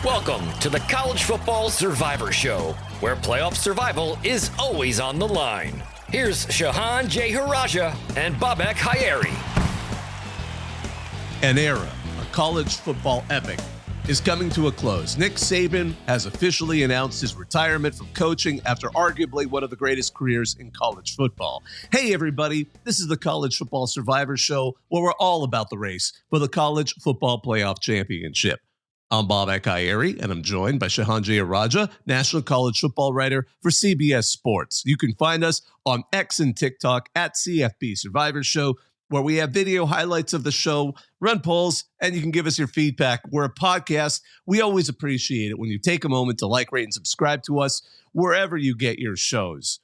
Welcome to the College Football Survivor Show, where playoff survival is always on the line. Here's Shehan Jeyarajah and Bobak Hayeri. An era, a college football epic, is coming to a close. Nick Saban has officially announced his retirement from coaching after arguably one of the greatest careers in college football. Hey, everybody, this is the College Football Survivor Show, where we're all about the race for the College Football Playoff Championship. I'm Bobak Hayeri, and I'm joined by Shehan Jeyarajah, national college football writer for CBS Sports. You can find us on X and TikTok at CFB Survivor Show, where we have video highlights of the show, run polls, and you can give us your feedback. We're a podcast. We always appreciate it when you take a moment to like, rate, and subscribe to us wherever you get your shows.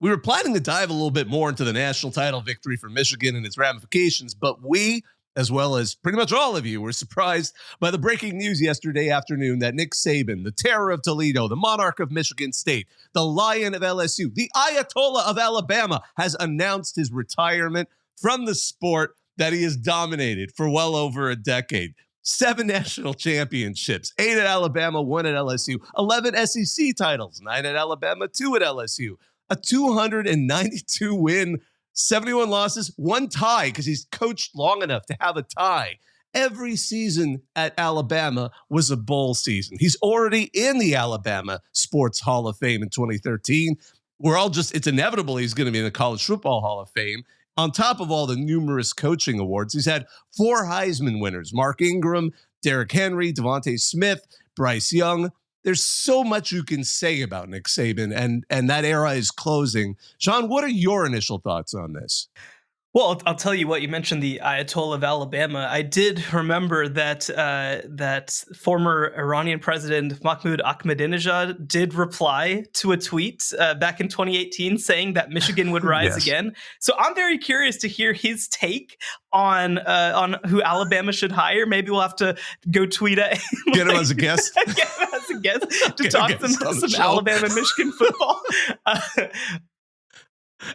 We were planning to dive a little bit more into the national title victory for Michigan and its ramifications, but we, as well as pretty much all of you, were surprised by the breaking news yesterday afternoon that Nick Saban, the terror of Toledo, the monarch of Michigan State, the lion of LSU, the Ayatollah of Alabama, has announced his retirement from the sport that he has dominated for well over a decade. 7 national championships, 8 at Alabama, 1 at LSU, 11 SEC titles, 9 at Alabama, 2 at LSU, a 292 win, 71 losses, 1 tie, because he's coached long enough to have a tie. Every season at Alabama was a bowl season. He's already in the Alabama Sports Hall of Fame in 2013. It's inevitable he's going to be in the College Football Hall of Fame. On top of all the numerous coaching awards, he's had 4 Heisman winners: Mark Ingram, Derrick Henry, Devontae Smith, Bryce Young. There's so much you can say about Nick Saban, and that era is closing. Sean, what are your initial thoughts on this? Well, I'll tell you what. You mentioned the Ayatollah of Alabama. I did remember that that former Iranian president Mahmoud Ahmadinejad did reply to a tweet back in 2018 saying that Michigan would rise again. So I'm very curious to hear his take on who Alabama should hire. Maybe we'll have to go tweet at him. Get him as a guest. Get him as a guest to talk some Alabama Michigan football.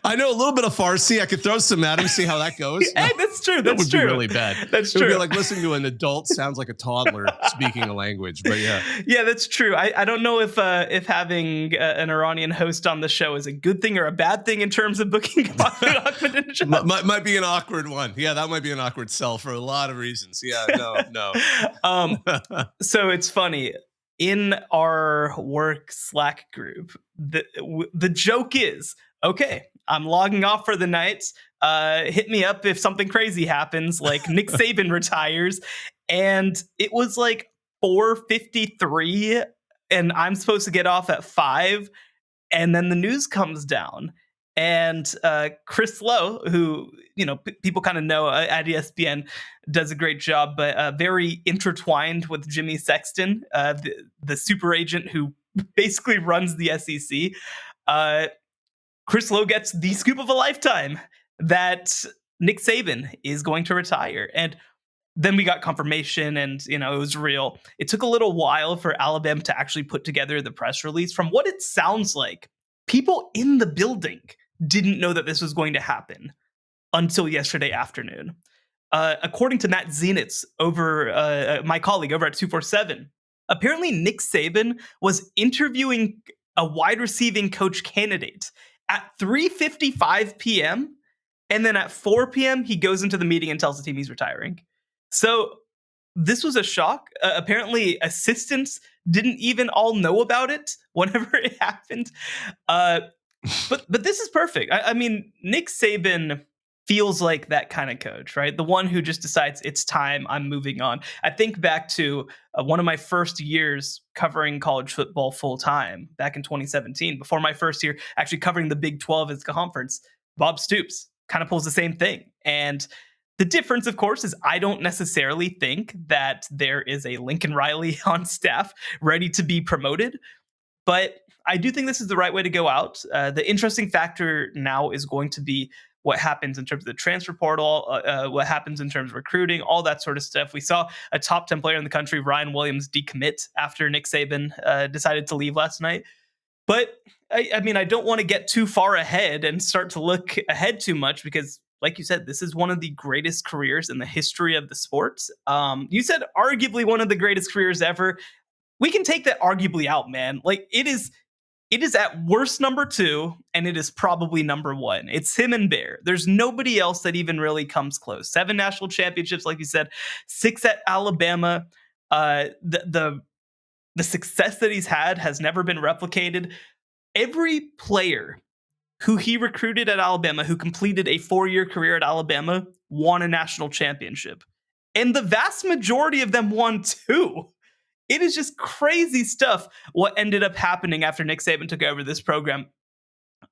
I know a little bit of Farsi. I could throw some at him, see how that goes. Hey, that's true. That would be really bad. That's true. It would be like listening to an adult sounds like a toddler speaking a language. But yeah. Yeah, that's true. I don't know if having an Iranian host on the show is a good thing or a bad thing in terms of booking Ahmadinejad. might be an awkward one. Yeah, that might be an awkward sell for a lot of reasons. Yeah, no. So it's funny. In our work Slack group, the joke is, okay, I'm logging off for the night. Hit me up if something crazy happens, like Nick Saban retires. And it was like 4:53, and I'm supposed to get off at 5. And then the news comes down. And Chris Lowe, who people kind of know at ESPN, does a great job, but very intertwined with Jimmy Sexton, the super agent who basically runs the SEC. Chris Lowe gets the scoop of a lifetime that Nick Saban is going to retire. And then we got confirmation, and it was real. It took a little while for Alabama to actually put together the press release. From what it sounds like, people in the building didn't know that this was going to happen until yesterday afternoon. According to Matt Zenitz, my colleague over at 247, apparently Nick Saban was interviewing a wide receiving coach candidate at 3:55 p.m. And then at 4 p.m., he goes into the meeting and tells the team he's retiring. So this was a shock. Apparently, assistants didn't even all know about it whenever it happened. But this is perfect. I mean, Nick Saban feels like that kind of coach, right? The one who just decides it's time, I'm moving on. I think back to one of my first years covering college football full time back in 2017, before my first year actually covering the Big 12 as a conference. Bob Stoops kind of pulls the same thing. And the difference, of course, is I don't necessarily think that there is a Lincoln Riley on staff ready to be promoted, but I do think this is the right way to go out. The interesting factor now is going to be what happens in terms of the transfer portal, what happens in terms of recruiting, all that sort of stuff. We saw a top 10 player in the country, Ryan Williams, decommit after Nick Saban decided to leave last night. But I mean, I don't want to get too far ahead and start to look ahead too much because, like you said, this is one of the greatest careers in the history of the sport. You said arguably one of the greatest careers ever. we can take that arguably out, man. Like it is at worst number 2, and it is probably number 1. It's him and Bear. There's nobody else that even really comes close. 7 national championships, like you said, 6 at Alabama. The success that he's had has never been replicated. Every player who he recruited at Alabama, who completed a 4-year career at Alabama, won a national championship. And the vast majority of them won 2. It is just crazy stuff what ended up happening after Nick Saban took over this program.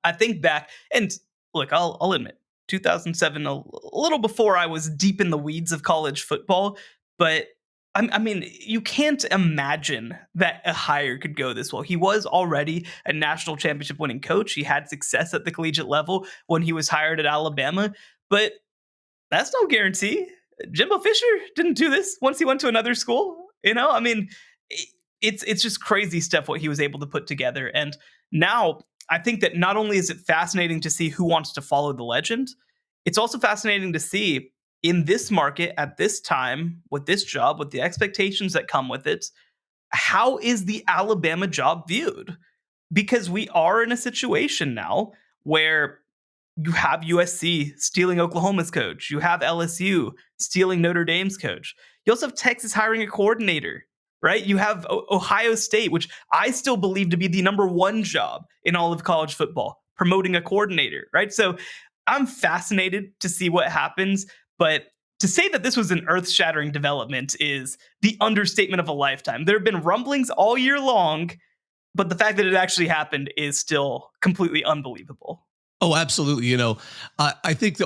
I think back, and look, I'll admit, 2007, a little before I was deep in the weeds of college football, but I mean, you can't imagine that a hire could go this well. He was already a national championship winning coach. He had success at the collegiate level when he was hired at Alabama, but that's no guarantee. Jimbo Fisher didn't do this once he went to another school. I mean, it's just crazy stuff what he was able to put together. And now I think that not only is it fascinating to see who wants to follow the legend, it's also fascinating to see in this market at this time with this job, with the expectations that come with it, how is the Alabama job viewed? Because we are in a situation now where you have USC stealing Oklahoma's coach. You have LSU stealing Notre Dame's coach. You also have Texas hiring a coordinator, right? You have Ohio State, which I still believe to be the number 1 job in all of college football, promoting a coordinator, right? So I'm fascinated to see what happens. But to say that this was an earth-shattering development is the understatement of a lifetime. There have been rumblings all year long, but the fact that it actually happened is still completely unbelievable. Oh, absolutely. I think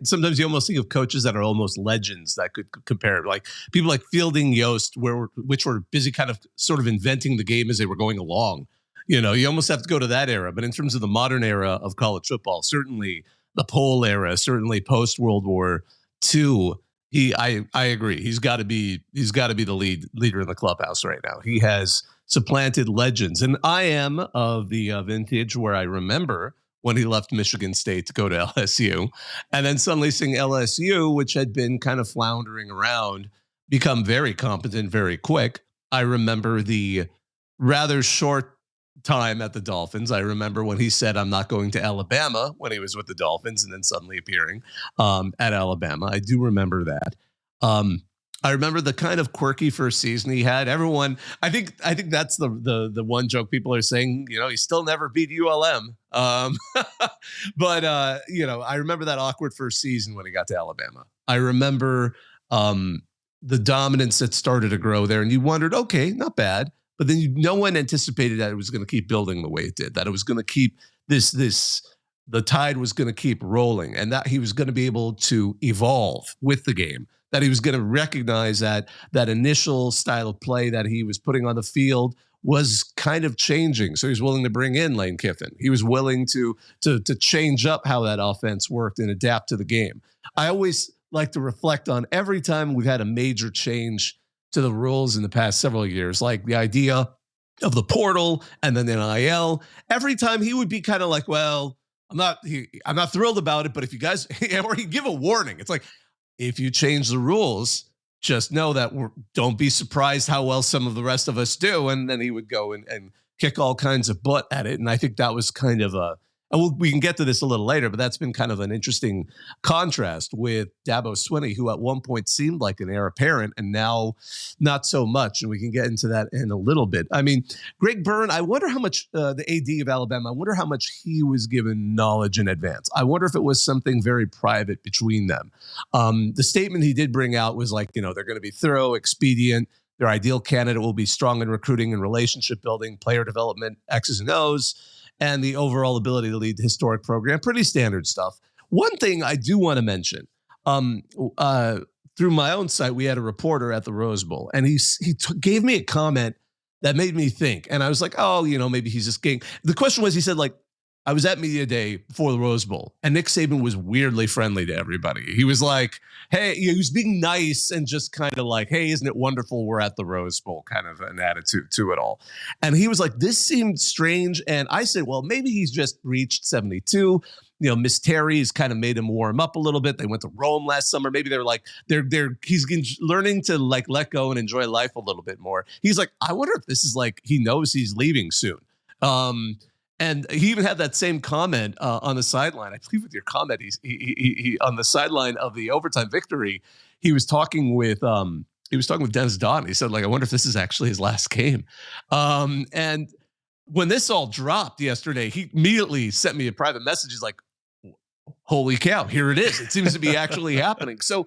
sometimes you almost think of coaches that are almost legends that could compare, like people like Fielding Yost, which were busy kind of sort of inventing the game as they were going along. You almost have to go to that era. But in terms of the modern era of college football, certainly the Pole era, certainly post World War II, I agree. He's got to be the leader in the clubhouse right now. He has supplanted legends, and I am of the vintage where I remember when he left Michigan State to go to LSU, and then suddenly seeing LSU, which had been kind of floundering around, become very competent very quick. I remember the rather short time at the Dolphins. I remember when he said, "I'm not going to Alabama," when he was with the Dolphins, and then suddenly appearing at Alabama. I do remember that. I remember the kind of quirky first season he had. Everyone, I think that's the one joke people are saying. He still never beat ULM. But I remember that awkward first season when he got to Alabama. I remember the dominance that started to grow there, and you wondered, okay, not bad. But then no one anticipated that it was going to keep building the way it did. That it was going to keep the tide was going to keep rolling, and that he was going to be able to evolve with the game. That he was going to recognize that initial style of play that he was putting on the field was kind of changing. So he was willing to bring in Lane Kiffin. He was willing to change up how that offense worked and adapt to the game. I always like to reflect on every time we've had a major change to the rules in the past several years, like the idea of the portal and then NIL. Every time he would be kind of like, well, I'm not thrilled about it, but if you guys, or he'd give a warning. It's like, if you change the rules, just know that don't be surprised how well some of the rest of us do. And then he would go and kick all kinds of butt at it. And I think that was kind of we can get to this a little later, but that's been kind of an interesting contrast with Dabo Swinney, who at one point seemed like an heir apparent and now not so much. And we can get into that in a little bit. I mean, Greg Byrne, I wonder how much the AD of Alabama, I wonder how much he was given knowledge in advance. I wonder if it was something very private between them. The statement he did bring out was like, they're going to be thorough, expedient. Their ideal candidate will be strong in recruiting and relationship building, player development, X's and O's, and the overall ability to lead the historic program. Pretty standard stuff. One thing I do want to mention, through my own site, we had a reporter at the Rose Bowl, and he gave me a comment that made me think. And I was like, oh, maybe he's just getting. The question was, he said, like, I was at Media Day before the Rose Bowl, and Nick Saban was weirdly friendly to everybody. He was like, hey, he was being nice and just kind of like, hey, isn't it wonderful we're at the Rose Bowl, kind of an attitude to it all. And he was like, this seemed strange. And I said, well, maybe he's just reached 72. Miss Terry's kind of made him warm up a little bit. They went to Rome last summer. Maybe they're like, he's learning to like let go and enjoy life a little bit more. He's like, I wonder if this is like, he knows he's leaving soon. And he even had that same comment on the sideline. I believe with your comment, he on the sideline of the overtime victory, he was talking with Dennis Dodd. He said, like, I wonder if this is actually his last game. And when this all dropped yesterday, he immediately sent me a private message. He's like, holy cow, here it is. It seems to be actually happening. So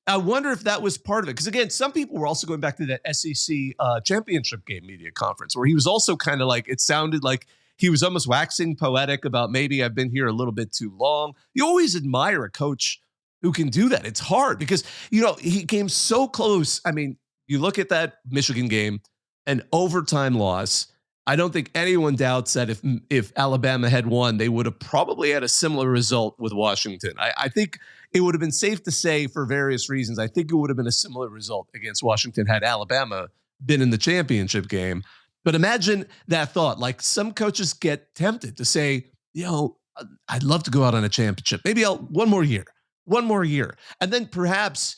I wonder if that was part of it. Because again, some people were also going back to that SEC championship game media conference where he was also kind of like, it sounded like he was almost waxing poetic about maybe I've been here a little bit too long. You always admire a coach who can do that. It's hard because, he came so close. I mean, you look at that Michigan game, an overtime loss. I don't think anyone doubts that if Alabama had won, they would have probably had a similar result with Washington. I think it would have been safe to say for various reasons, I think it would have been a similar result against Washington had Alabama been in the championship game. But imagine that thought. Like some coaches get tempted to say, I'd love to go out on a championship. Maybe one more year. And then perhaps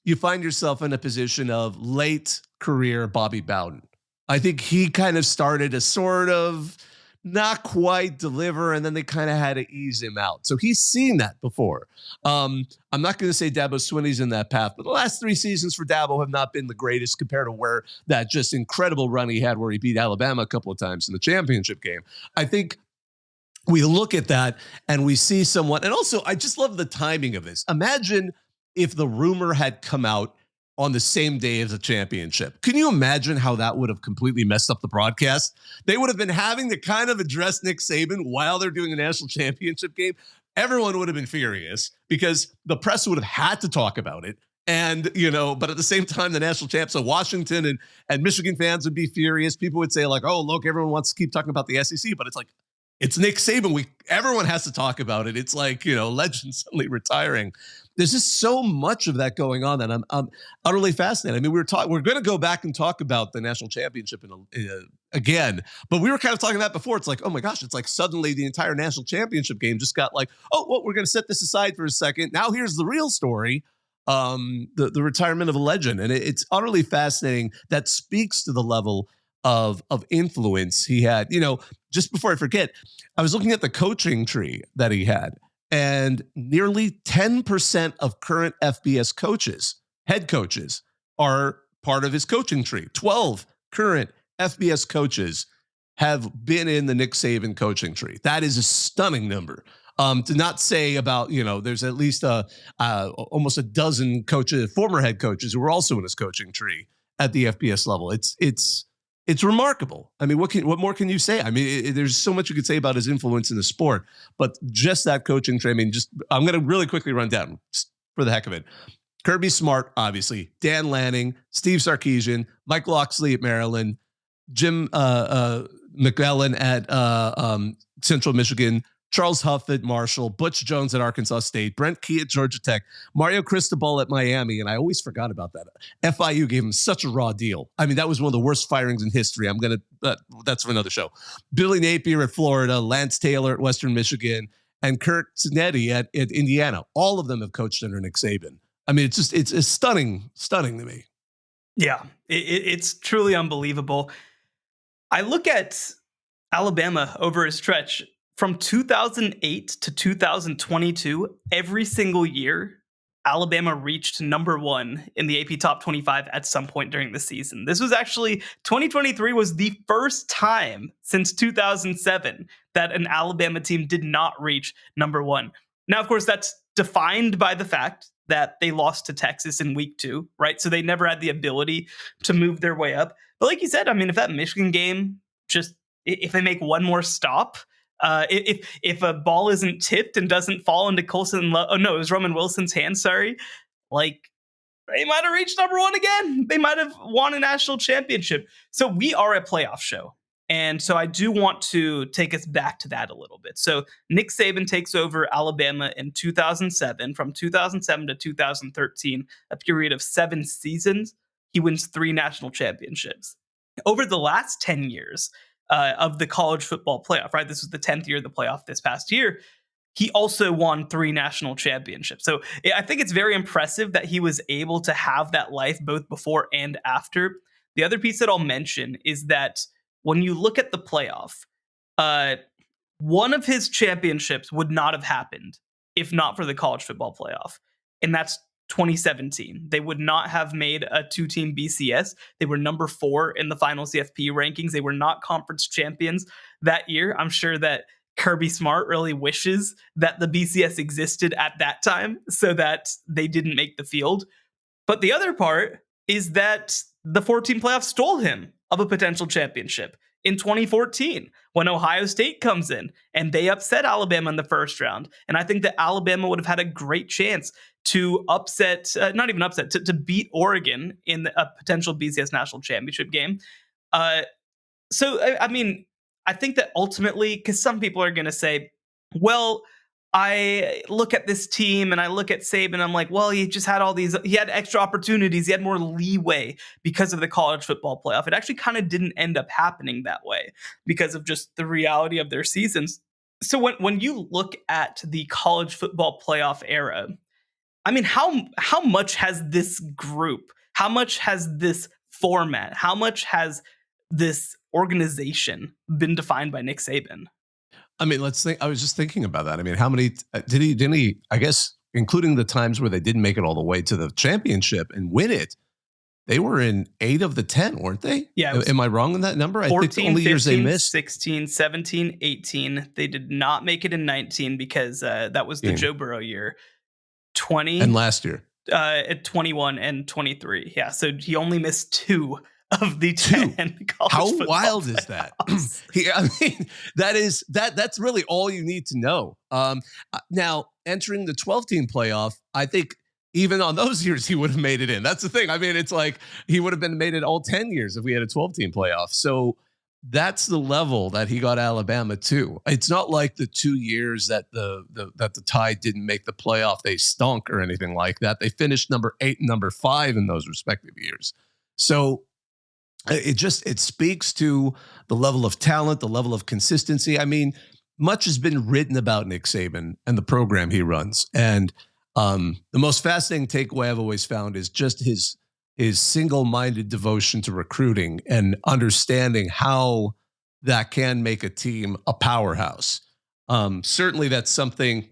you find yourself in a position of late career Bobby Bowden. I think he kind of started to sort of not quite deliver, and then they kind of had to ease him out. So he's seen that before. I'm not going to say Dabo Swinney's in that path, but the last 3 seasons for Dabo have not been the greatest compared to where that just incredible run he had where he beat Alabama a couple of times in the championship game. I think we look at that and we see someone, and also I just love the timing of this. Imagine if the rumor had come out on the same day as the championship. Can you imagine how that would have completely messed up the broadcast? They would have been having to kind of address Nick Saban while they're doing a national championship game. Everyone would have been furious because the press would have had to talk about it. And, but at the same time, the national champs of Washington and Michigan fans would be furious. People would say like, oh, look, everyone wants to keep talking about the SEC, but it's like, it's Nick Saban. Everyone has to talk about it. It's like, legend suddenly retiring. There's just so much of that going on that I'm utterly fascinated. I mean, we're going to go back and talk about the national championship again, but we were kind of talking about before. It's like, oh my gosh, it's like suddenly the entire national championship game just got like, oh, well, we're going to set this aside for a second. Now here's the real story, the retirement of a legend, and it's utterly fascinating. That speaks to the level of influence he had. Just before I forget, I was looking at the coaching tree that he had. And nearly 10% of current FBS coaches, head coaches, are part of his coaching tree. 12 current FBS coaches have been in the Nick Saban coaching tree. That is a stunning number. To not say about, there's at least almost a dozen coaches, former head coaches who were also in his coaching tree at the FBS level. It's remarkable. I mean, what more can you say? I mean, there's so much you could say about his influence in the sport, but just that coaching tree. I mean, I'm going to really quickly run down just for the heck of it. Kirby Smart, obviously, Dan Lanning, Steve Sarkisian, Mike Locksley at Maryland, Jim McEllen at Central Michigan, Charles Huff at Marshall, Butch Jones at Arkansas State, Brent Key at Georgia Tech, Mario Cristobal at Miami, and I always forgot about that. FIU gave him such a raw deal. I mean, that was one of the worst firings in history. That's for another show. Billy Napier at Florida, Lance Taylor at Western Michigan, and Kurt Cinetti at Indiana. All of them have coached under Nick Saban. I mean, it's stunning to me. Yeah, it's truly unbelievable. I look at Alabama over a stretch from 2008 to 2022, every single year, Alabama reached number 1 in the AP Top 25 at some point during the season. This was actually, 2023 was the first time since 2007 that an Alabama team did not reach number 1. Now, of course, that's defined by the fact that they lost to Texas in week 2, right? So they never had the ability to move their way up. But like you said, I mean, if that Michigan game, if they make one more stop, if a ball isn't tipped and doesn't fall into Colson, it was Roman Wilson's hand. Sorry, like they might have reached number 1 again. They might have won a national championship. So we are a playoff show, and so I do want to take us back to that a little bit. So Nick Saban takes over Alabama in 2007. From 2007 to 2013, a period of 7 seasons, he wins 3 national championships. Over the last 10 years. Of the college football playoff, right? This was the 10th year of the playoff this past year. he also won 3 national championships. So I think it's very impressive that he was able to have that life both before and after. The other piece that I'll mention is that when you look at the playoff, one of his championships would not have happened if not for the college football playoff. And that's 2017. They would not have made a 2-team BCS. They were number 4 in the final CFP rankings. They were not conference champions that year. I'm sure that Kirby Smart really wishes that the BCS existed at that time so that they didn't make the field. But the other part is that the 14 playoff stole him of a potential championship in 2014 when Ohio State comes in and they upset Alabama in the first round. And I think that Alabama would have had a great chance to upset, not even upset, to beat Oregon in a potential BCS national championship game. So, I mean, I think that ultimately, because some people are going to say, well, I look at this team and I look at Saban, I'm like, well, he just had he had extra opportunities. He had more leeway because of the college football playoff. It actually kind of didn't end up happening that way because of just the reality of their seasons. So when you look at the college football playoff era, I mean, how much has this group, how much has this format, how much has this organization been defined by Nick Saban? I mean, let's think. I was just thinking about that. I mean, how many didn't he? I guess, including the times where they didn't make it all the way to the championship and win it, they were in 8 of the 10, weren't they? Yeah. Am I wrong in that number? 14, I think the only 15, years they missed 16, 17, 18. They did not make it in 19 because that was the Joe Burrow year. 20 and last year at 21 and 23. Yeah, so he only missed 2 of the 10 college How wild is that? I mean, that's really all you need to know. Now, entering the 12-team playoff, I think even on those years he would have made it in. That's the thing. I mean, it's like he would have been made it all 10 years if we had a 12-team playoff. So that's the level that he got Alabama to. It's not like the 2 years that the Tide didn't make the playoff, they stunk or anything like that. They finished number 8 and number 5 in those respective years. So it speaks to the level of talent, the level of consistency. I mean, much has been written about Nick Saban and the program he runs. And the most fascinating takeaway I've always found is just his single-minded devotion to recruiting and understanding how that can make a team a powerhouse. Certainly that's something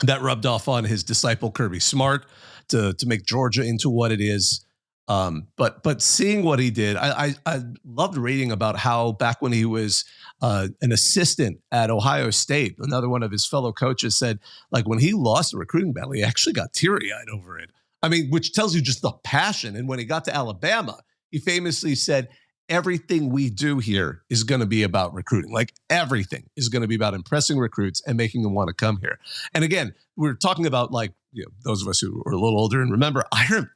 that rubbed off on his disciple Kirby Smart to make Georgia into what it is. But seeing what he did, I loved reading about how back when he was an assistant at Ohio State, another one of his fellow coaches said, like, when he lost the recruiting battle, he actually got teary-eyed over it. I mean, which tells you just the passion. And when he got to Alabama, he famously said, everything we do here is going to be about recruiting. Like, everything is going to be about impressing recruits and making them want to come here. And again, we're talking about, like, you know, those of us who are a little older and remember,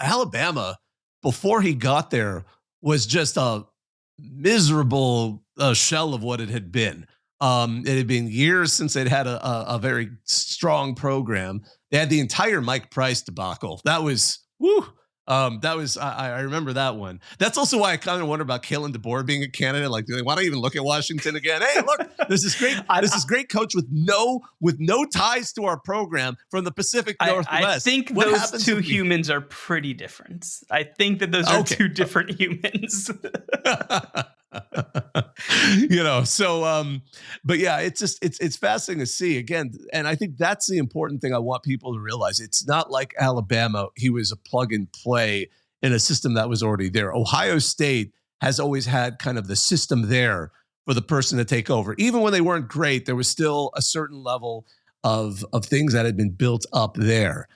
Alabama, before he got there, was just a miserable shell of what it had been. It had been years since they'd had a very strong program. They had the entire Mike Price debacle. That was, I remember that one. That's also why I kind of wonder about Kalen DeBoer being a candidate. Like, why don't even look at Washington again? Hey, look, this is great coach with no ties to our program from the Pacific Northwest. I think those two humans are pretty different. I think that those are two different humans. You know, so but yeah, it's fascinating to see again, and I think that's the important thing I want people to realize. It's not like Alabama, he was a plug and play in a system that was already there. Ohio State has always had kind of the system there for the person to take over. Even when they weren't great, there was still a certain level of things that had been built up there.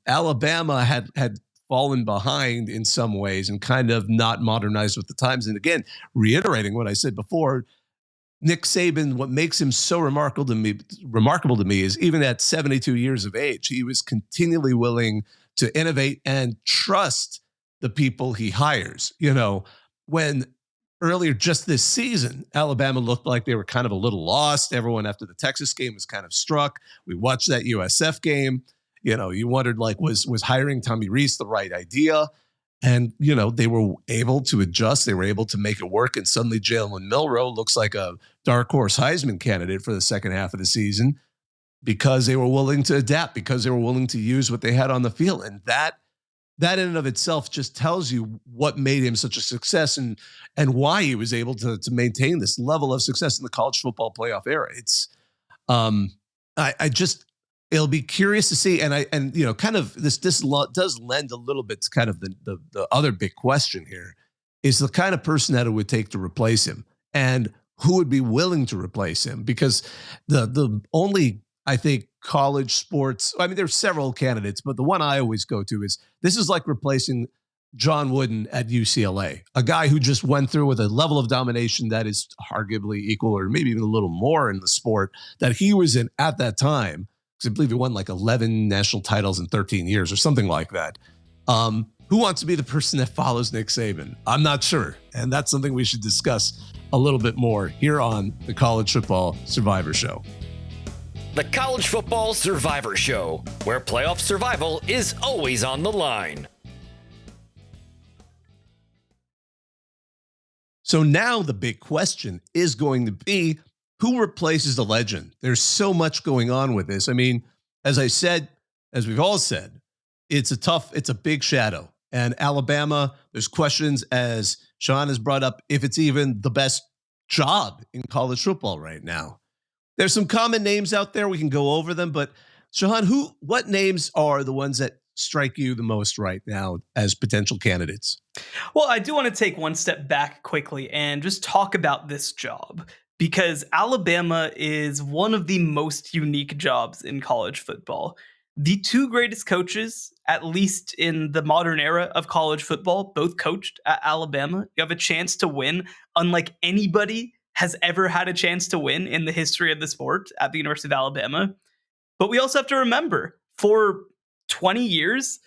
Alabama had fallen behind in some ways and kind of not modernized with the times. And again, reiterating what I said before, Nick Saban, what makes him so remarkable to me is even at 72 years of age, he was continually willing to innovate and trust the people he hires. You know, when earlier just this season, Alabama looked like they were kind of a little lost. Everyone after the Texas game was kind of struck. We watched that USF game. You know, you wondered, like, was hiring Tommy Rees the right idea? And, you know, they were able to adjust. They were able to make it work. And suddenly Jalen Milroe looks like a dark horse Heisman candidate for the second half of the season. because they were willing to adapt, because they were willing to use what they had on the field. And that in and of itself just tells you what made him such a success and why he was able to maintain this level of success in the college football playoff era. It's I just, it'll be curious to see. And you know, kind of this does lend a little bit to kind of the other big question here is the kind of person that it would take to replace him and who would be willing to replace him, because the only, I think, college sports, I mean, there's several candidates, but the one I always go to is this is like replacing John Wooden at UCLA, a guy who just went through with a level of domination that is arguably equal or maybe even a little more in the sport that he was in at that time. Because I believe he won like 11 national titles in 13 years or something like that. Who wants to be the person that follows Nick Saban? I'm not sure. And that's something we should discuss a little bit more here on the College Football Survivor Show. The College Football Survivor Show, where playoff survival is always on the line. So now the big question is going to be, who replaces the legend? There's so much going on with this. I mean, as I said, as we've all said, it's a big shadow. And Alabama, there's questions, as Shehan has brought up, if it's even the best job in college football right now. There's some common names out there. We can go over them, but Shehan, what names are the ones that strike you the most right now as potential candidates? Well, I do want to take one step back quickly and just talk about this job, because Alabama is one of the most unique jobs in college football. The two greatest coaches, at least in the modern era of college football, both coached at Alabama. You have a chance to win unlike anybody has ever had a chance to win in the history of the sport at the University of Alabama. But we also have to remember, for 20 years,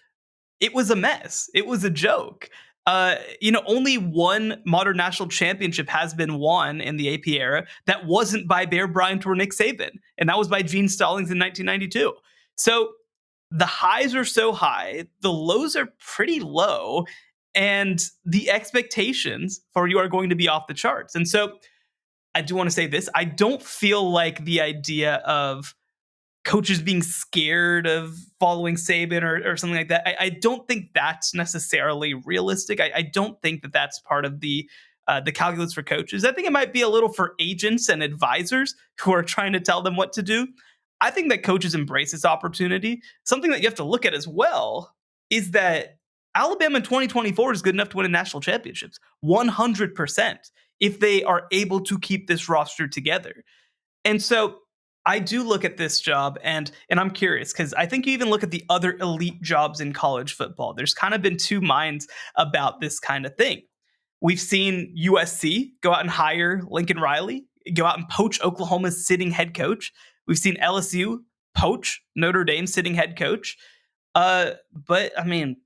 it was a mess. It was a joke. Only one modern national championship has been won in the AP era that wasn't by Bear Bryant or Nick Saban, and that was by Gene Stallings in 1992. So the highs are so high, the lows are pretty low, and the expectations for you are going to be off the charts. And so I do want to say this. I don't feel like the idea of coaches being scared of following Saban or something like that, I don't think that's necessarily realistic. I don't think that that's part of the calculus for coaches. I think it might be a little for agents and advisors who are trying to tell them what to do. I think that coaches embrace this opportunity. Something that you have to look at as well is that Alabama in 2024 is good enough to win a national championships, 100%, if they are able to keep this roster together. And so I do look at this job and I'm curious, because I think you even look at the other elite jobs in college football. There's kind of been two minds about this kind of thing. We've seen USC go out and hire Lincoln Riley, go out and poach Oklahoma's sitting head coach. We've seen LSU poach Notre Dame's sitting head coach. But I mean,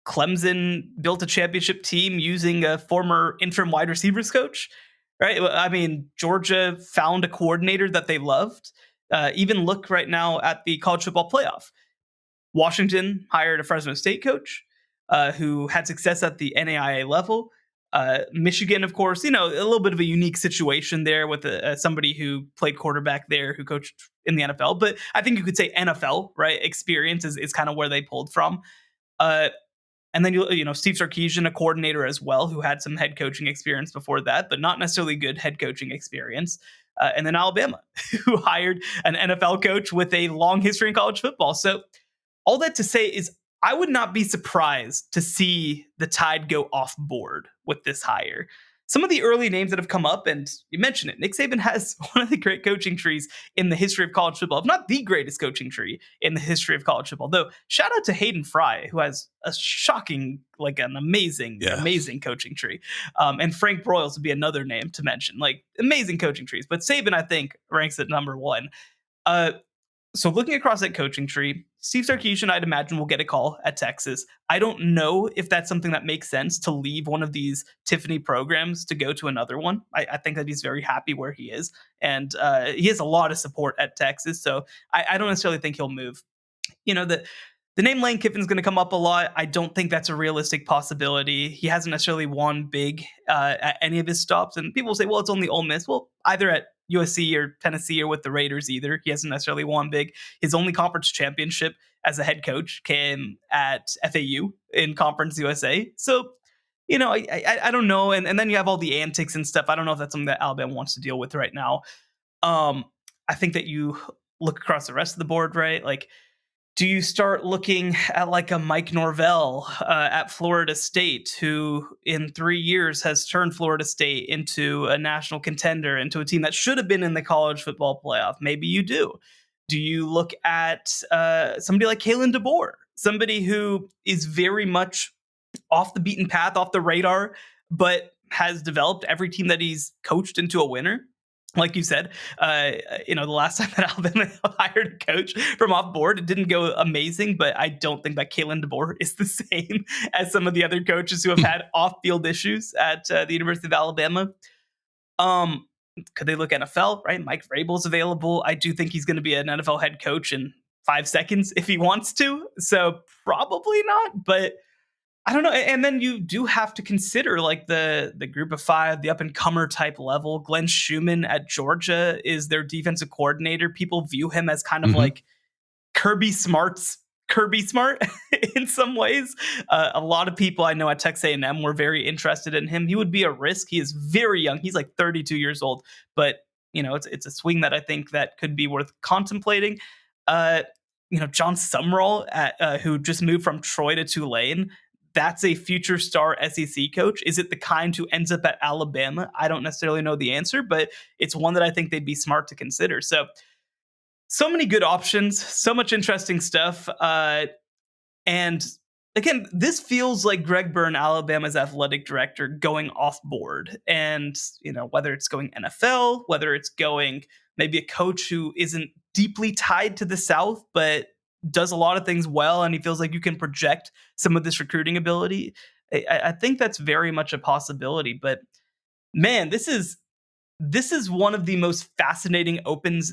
Clemson built a championship team using a former interim wide receivers coach, right? I mean, Georgia found a coordinator that they loved. Even look right now at the college football playoff. Washington hired a Fresno State coach who had success at the NAIA level. Michigan, of course, a little bit of a unique situation there with somebody who played quarterback there, who coached in the NFL. But I think you could say NFL, right? Experience is kind of where they pulled from. And then, Steve Sarkisian, a coordinator as well, who had some head coaching experience before that, but not necessarily good head coaching experience. And then Alabama, who hired an NFL coach with a long history in college football. So all that to say is I would not be surprised to see the Tide go off board with this hire. Some of the early names that have come up, and you mentioned it, Nick Saban has one of the great coaching trees in the history of college football, if not the greatest coaching tree in the history of college football. Though, shout out to Hayden Fry, who has a shocking, an amazing coaching tree. And Frank Broyles would be another name to mention, amazing coaching trees. But Saban, I think, ranks at number one. So looking across that coaching tree, Steve Sarkisian, I'd imagine, will get a call at Texas. I don't know if that's something that makes sense to leave one of these Tiffany programs to go to another one. I think that he's very happy where he is. And he has a lot of support at Texas. So I don't necessarily think he'll move. The name Lane Kiffin's going to come up a lot. I don't think that's a realistic possibility. He hasn't necessarily won big at any of his stops. And people say, well, it's only Ole Miss. Well, either at USC or Tennessee or with the Raiders either. He hasn't necessarily won big. His only conference championship as a head coach came at FAU in Conference USA. So, I don't know. And then you have all the antics and stuff. I don't know if that's something that Alabama wants to deal with right now. I think that you look across the rest of the board, right? Like, do you start looking at like a Mike Norvell at Florida State, who in 3 years has turned Florida State into a national contender, into a team that should have been in the college football playoff? Maybe you do. Do you look at somebody like Kalen DeBoer, somebody who is very much off the beaten path, off the radar, but has developed every team that he's coached into a winner? Like you said, the last time that Alabama hired a coach from off board, it didn't go amazing, but I don't think that Kalen DeBoer is the same as some of the other coaches who have had off-field issues at the University of Alabama. Could they look NFL, right? Mike Vrabel's available. I do think he's going to be an NFL head coach in 5 seconds if he wants to. So probably not, but I don't know. And then you do have to consider like the group of 5, the up-and-comer type level. Glenn Schumann at Georgia is their defensive coordinator. People view him as kind of like Kirby Smart in some ways. A lot of people I know at Texas A&M were very interested in him. He would be a risk. He is very young. He's like 32 years old, but it's a swing that I think that could be worth contemplating. John Sumrall who just moved from Troy to Tulane. That's a future star SEC coach. Is it the kind who ends up at Alabama? I don't necessarily know the answer, but it's one that I think they'd be smart to consider. So many good options, so much interesting stuff. And again, this feels like Greg Byrne, Alabama's athletic director, going off board. And, whether it's going NFL, whether it's going maybe a coach who isn't deeply tied to the South, but does a lot of things well, and he feels like you can project some of this recruiting ability. I think that's very much a possibility. But man, this is one of the most fascinating openings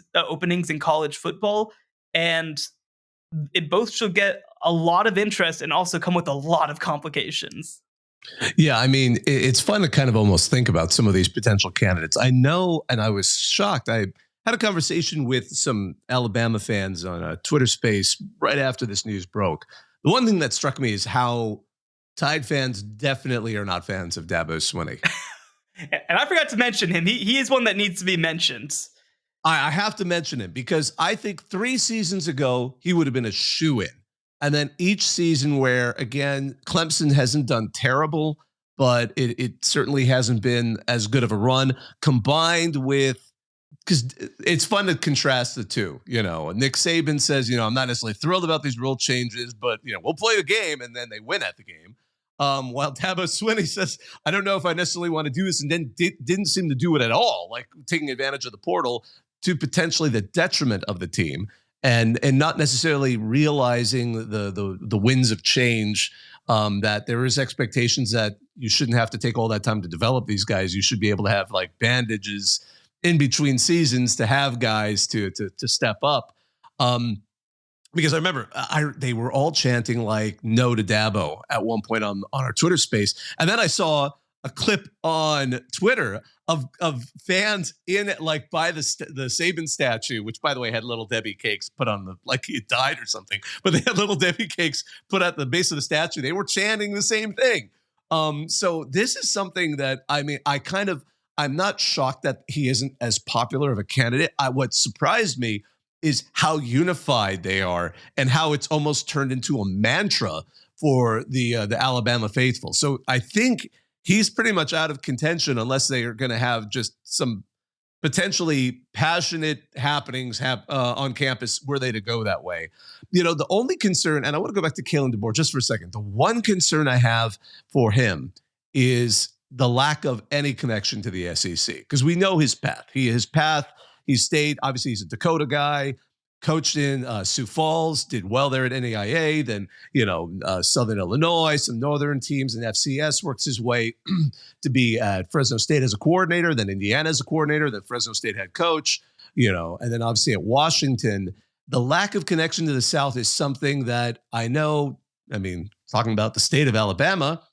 in college football, and it both should get a lot of interest and also come with a lot of complications. Yeah, I mean, it's fun to kind of almost think about some of these potential candidates. I know, and I was shocked. I had a conversation with some Alabama fans on a Twitter space right after this news broke. The one thing that struck me is how Tide fans definitely are not fans of Dabo Swinney. And I forgot to mention him. He is one that needs to be mentioned. I have to mention him because I think 3 seasons ago, he would have been a shoo-in. And then each season where, again, Clemson hasn't done terrible, but it certainly hasn't been as good of a run, combined with, because it's fun to contrast the two. Nick Saban says, I'm not necessarily thrilled about these rule changes, but, we'll play the game, and then they win at the game. While Dabo Swinney says, I don't know if I necessarily want to do this, and then didn't seem to do it at all, like taking advantage of the portal to potentially the detriment of the team, and not necessarily realizing the winds of change, that there is expectations that you shouldn't have to take all that time to develop these guys. You should be able to have like bandages in between seasons to have guys to step up. Because I remember they were all chanting like no to Dabo at one point on our Twitter space. And then I saw a clip on Twitter of fans in like by the Saban statue, which by the way had little Debbie cakes put on like he had died or something, but they had little Debbie cakes put at the base of the statue. They were chanting the same thing. So this is something that, I mean, I'm not shocked that he isn't as popular of a candidate. What surprised me is how unified they are and how it's almost turned into a mantra for the Alabama faithful. So I think he's pretty much out of contention unless they are going to have just some potentially passionate happenings on campus were they to go that way. The only concern, and I want to go back to Kalen DeBoer just for a second. The one concern I have for him is the lack of any connection to the SEC, because we know his path. He stayed, obviously he's a Dakota guy, coached in Sioux Falls, did well there at NAIA, then, Southern Illinois, some Northern teams and FCS, works his way to be at Fresno State as a coordinator, then Indiana as a coordinator, then Fresno State head coach, and then obviously at Washington. The lack of connection to the South is something that I know, talking about the state of Alabama,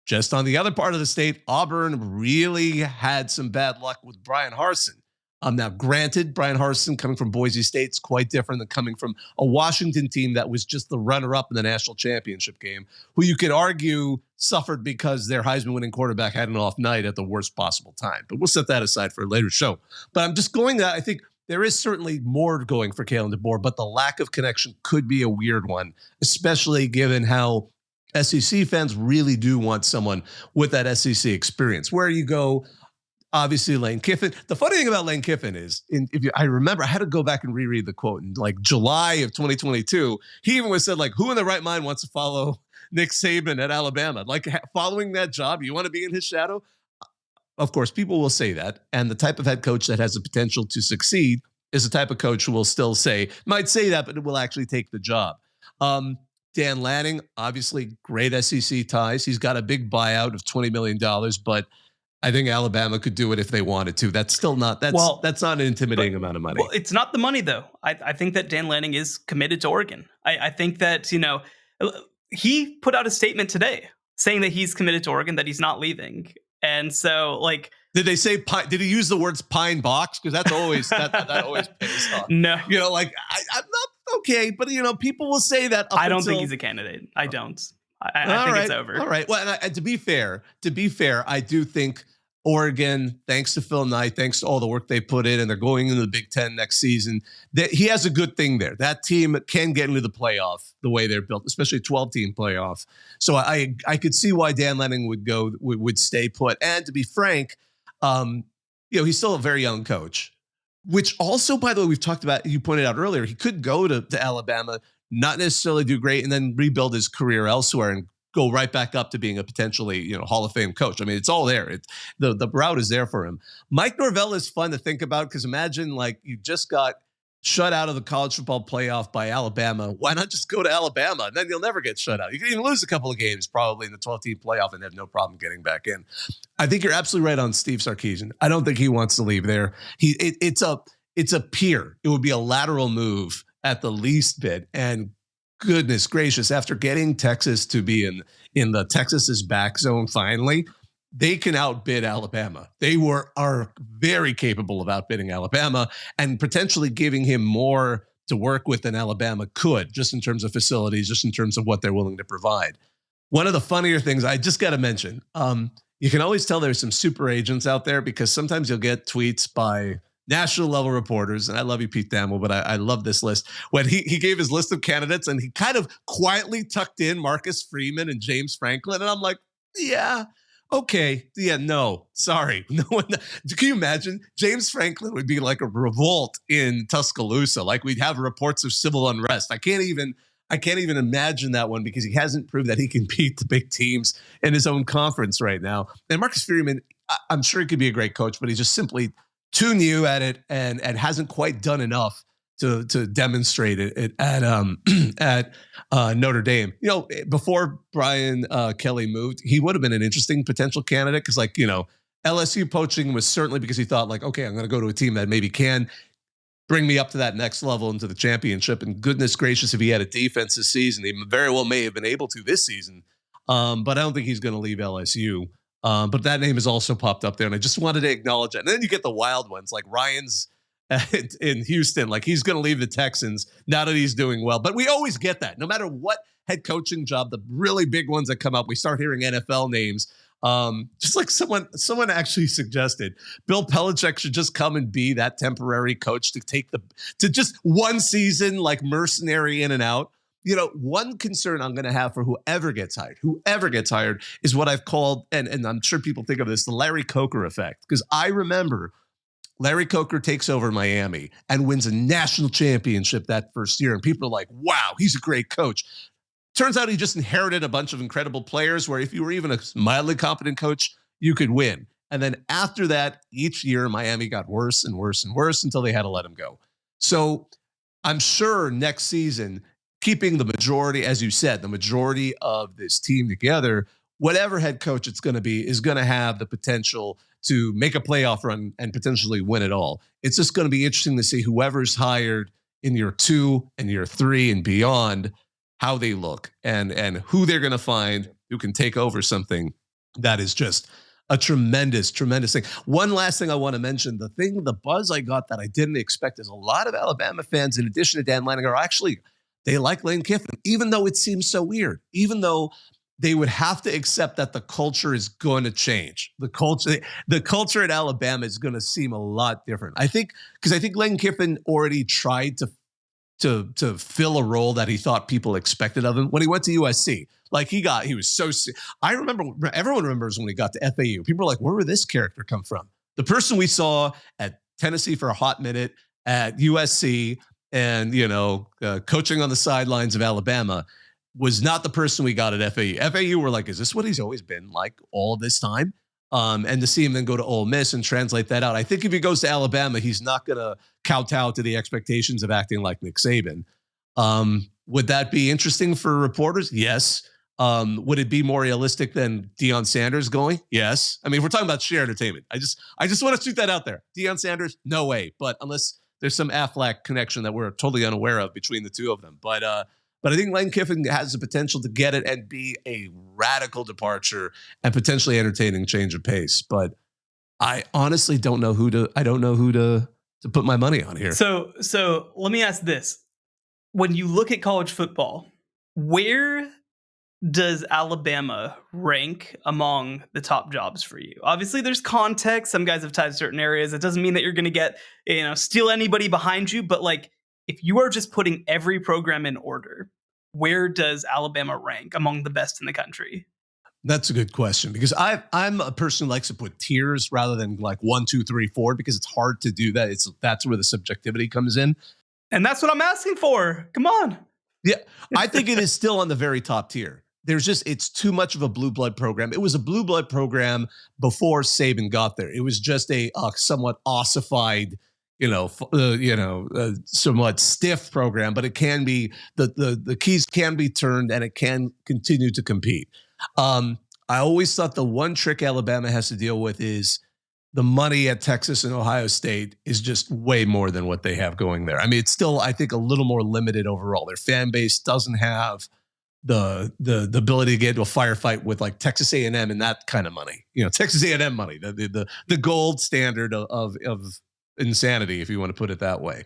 just on the other part of the state, Auburn really had some bad luck with Brian Harsin. Now, granted, Brian Harsin coming from Boise State is quite different than coming from a Washington team that was just the runner-up in the national championship game, who you could argue suffered because their Heisman-winning quarterback had an off night at the worst possible time. But we'll set that aside for a later show. But I'm just going that I think there is certainly more going for Kalen DeBoer, but the lack of connection could be a weird one, especially given how SEC fans really do want someone with that SEC experience. Where you go, obviously Lane Kiffin. The funny thing about Lane Kiffin is, I remember I had to go back and reread the quote in like July of 2022. He even was said like, who in their right mind wants to follow Nick Saban at Alabama? Like following that job, you want to be in his shadow? Of course, people will say that. And the type of head coach that has the potential to succeed is the type of coach who will still might say that, but it will actually take the job. Dan Lanning, obviously great SEC ties. He's got a big buyout of $20 million, but I think Alabama could do it if they wanted to. That's still not, that's not an intimidating amount of money. Well, it's not the money though. I think that Dan Lanning is committed to Oregon. I think that, he put out a statement today saying that he's committed to Oregon, that he's not leaving. And so like, did they say, did he use the words pine box? Cause that's always, that always pays off. No, I'm not okay. But people will say that. I don't think he's a candidate. I don't. I think it's over. All right. Well, and to be fair, I do think Oregon, thanks to Phil Knight, thanks to all the work they put in, and they're going into the Big Ten next season, that he has a good thing there. That team can get into the playoff the way they're built, especially a 12-team playoff. So I could see why Dan Lanning would stay put. And to be frank, he's still a very young coach, which also, by the way, we've talked about, you pointed out earlier, he could go to Alabama, not necessarily do great, and then rebuild his career elsewhere and go right back up to being a potentially, Hall of Fame coach. I mean, it's all there. The route is there for him. Mike Norvell is fun to think about because imagine like you just got shut out of the college football playoff by Alabama. Why not just go to Alabama? And then you'll never get shut out. You can even lose a couple of games probably in the 12-team playoff and have no problem getting back in. I think you're absolutely right on Steve Sarkisian. I don't think he wants to leave there. It's a peer. It would be a lateral move at the least bit. And goodness gracious, after getting Texas to be in the Texas's back zone finally, they can outbid Alabama. They are very capable of outbidding Alabama and potentially giving him more to work with than Alabama could, just in terms of facilities, just in terms of what they're willing to provide. One of the funnier things I just got to mention, you can always tell there's some super agents out there because sometimes you'll get tweets by national level reporters, and I love you, Pete Thamel, but I love this list. When he gave his list of candidates and he kind of quietly tucked in Marcus Freeman and James Franklin, and I'm like, yeah, okay, yeah, no, sorry, no one. Can you imagine? James Franklin would be like a revolt in Tuscaloosa, like we'd have reports of civil unrest. I can't even imagine that one because he hasn't proved that he can beat the big teams in his own conference right now. And Marcus Freeman, I'm sure he could be a great coach, but he's just simply too new at it and hasn't quite done enough to demonstrate it at Notre Dame. Before Brian Kelly moved, he would have been an interesting potential candidate because, LSU poaching was certainly because he thought, okay, I'm going to go to a team that maybe can bring me up to that next level into the championship. And goodness gracious, if he had a defense this season, he very well may have been able to this season. But I don't think he's going to leave LSU. But that name has also popped up there, and I just wanted to acknowledge it. And then you get the wild ones, like Ryan's in Houston. Like he's going to leave the Texans now that he's doing well. But we always get that. No matter what head coaching job, the really big ones that come up, we start hearing NFL names. Just like someone actually suggested, Bill Belichick should just come and be that temporary coach to just one season, like mercenary in and out. One concern I'm going to have for whoever gets hired is what I've called, and I'm sure people think of this, the Larry Coker effect. Because I remember Larry Coker takes over Miami and wins a national championship that first year. And people are like, wow, he's a great coach. Turns out he just inherited a bunch of incredible players where if you were even a mildly competent coach, you could win. And then after that, each year, Miami got worse and worse and worse until they had to let him go. So I'm sure next season, keeping the majority, as you said, the majority of this team together, whatever head coach it's going to be is going to have the potential to make a playoff run and potentially win it all. It's just going to be interesting to see whoever's hired in year 2 and year 3 and beyond, how they look and who they're going to find who can take over something that is just a tremendous thing. One last thing I want to mention, the buzz I got that I didn't expect is a lot of Alabama fans, in addition to Dan Lanning, are actually, they like Lane Kiffin, even though it seems so weird, even though they would have to accept that the culture is going to change. The culture at Alabama is going to seem a lot different. I think Lane Kiffin already tried to fill a role that he thought people expected of him when he went to USC. Like he was so. I remember, everyone remembers when he got to FAU. People were like, "Where did this character come from?" The person we saw at Tennessee for a hot minute, at USC, and coaching on the sidelines of Alabama, was not the person we got at FAU. FAU were like, "Is this what he's always been like all this time?" And to see him then go to Ole Miss and translate that out, I think if he goes to Alabama, he's not going to kowtow to the expectations of acting like Nick Saban. Would that be interesting for reporters? Yes. Would it be more realistic than Deion Sanders going? Yes. I mean, if we're talking about sheer entertainment, I just want to shoot that out there. Deion Sanders, no way. But unless there's some Aflac connection that we're totally unaware of between the two of them. But I think Lane Kiffin has the potential to get it and be a radical departure and potentially entertaining change of pace. But I honestly don't know who to put my money on here. So let me ask this. When you look at college football, where does Alabama rank among the top jobs for you? Obviously, there's context. Some guys have tied certain areas. It doesn't mean that you're going to get, steal anybody behind you. But like, if you are just putting every program in order, where does Alabama rank among the best in the country? That's a good question, because I'm a person who likes to put tiers rather than like 1, 2, 3, 4, because it's hard to do that. That's where the subjectivity comes in. And that's what I'm asking for. Come on. Yeah, I think it is still on the very top tier. It's too much of a blue blood program. It was a blue blood program before Saban got there. It was just a somewhat ossified, somewhat stiff program, but it can be, the keys can be turned and it can continue to compete. I always thought the one trick Alabama has to deal with is the money at Texas and Ohio State is just way more than what they have going there. I mean, it's still, I think, a little more limited overall. Their fan base doesn't have the ability to get into a firefight with like Texas A&M and that kind of money. Texas A&M money, the gold standard of insanity, if you want to put it that way.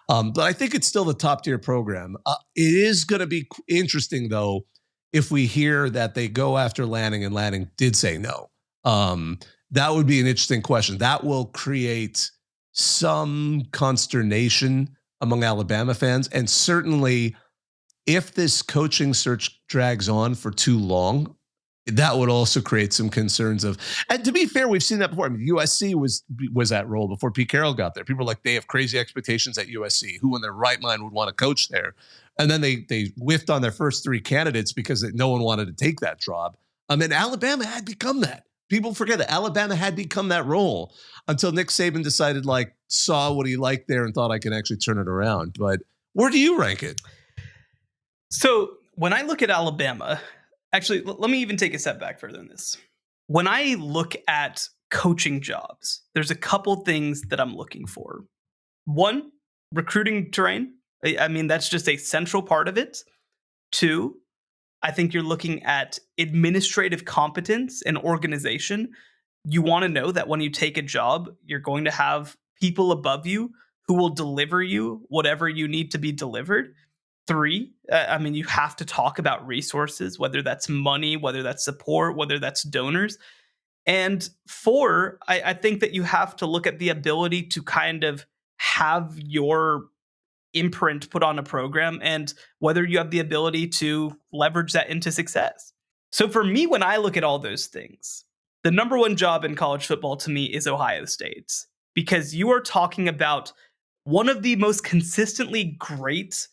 But I think it's still the top tier program. It is going to be interesting, though, if we hear that they go after Lanning and Lanning did say no. That would be an interesting question. That will create some consternation among Alabama fans. And certainly, if this coaching search drags on for too long, that would also create some concerns of, and to be fair, we've seen that before. I mean, USC was that role before Pete Carroll got there. People were like, they have crazy expectations at USC. Who in their right mind would want to coach there? And then they whiffed on their first 3 candidates because no one wanted to take that job. And Alabama had become that. People forget that Alabama had become that role until Nick Saban decided, saw what he liked there and thought, I can actually turn it around. But where do you rank it? So when I look at Alabama, actually, let me even take a step back further than this. When I look at coaching jobs, there's a couple things that I'm looking for. One, recruiting terrain. I mean, that's just a central part of it. 2, I think you're looking at administrative competence and organization. You want to know that when you take a job, you're going to have people above you who will deliver you whatever you need to be delivered. 3, you have to talk about resources, whether that's money, whether that's support, whether that's donors. And 4, I think that you have to look at the ability to kind of have your imprint put on a program and whether you have the ability to leverage that into success. So for me, when I look at all those things, the number one job in college football to me is Ohio State's, because you are talking about one of the most consistently great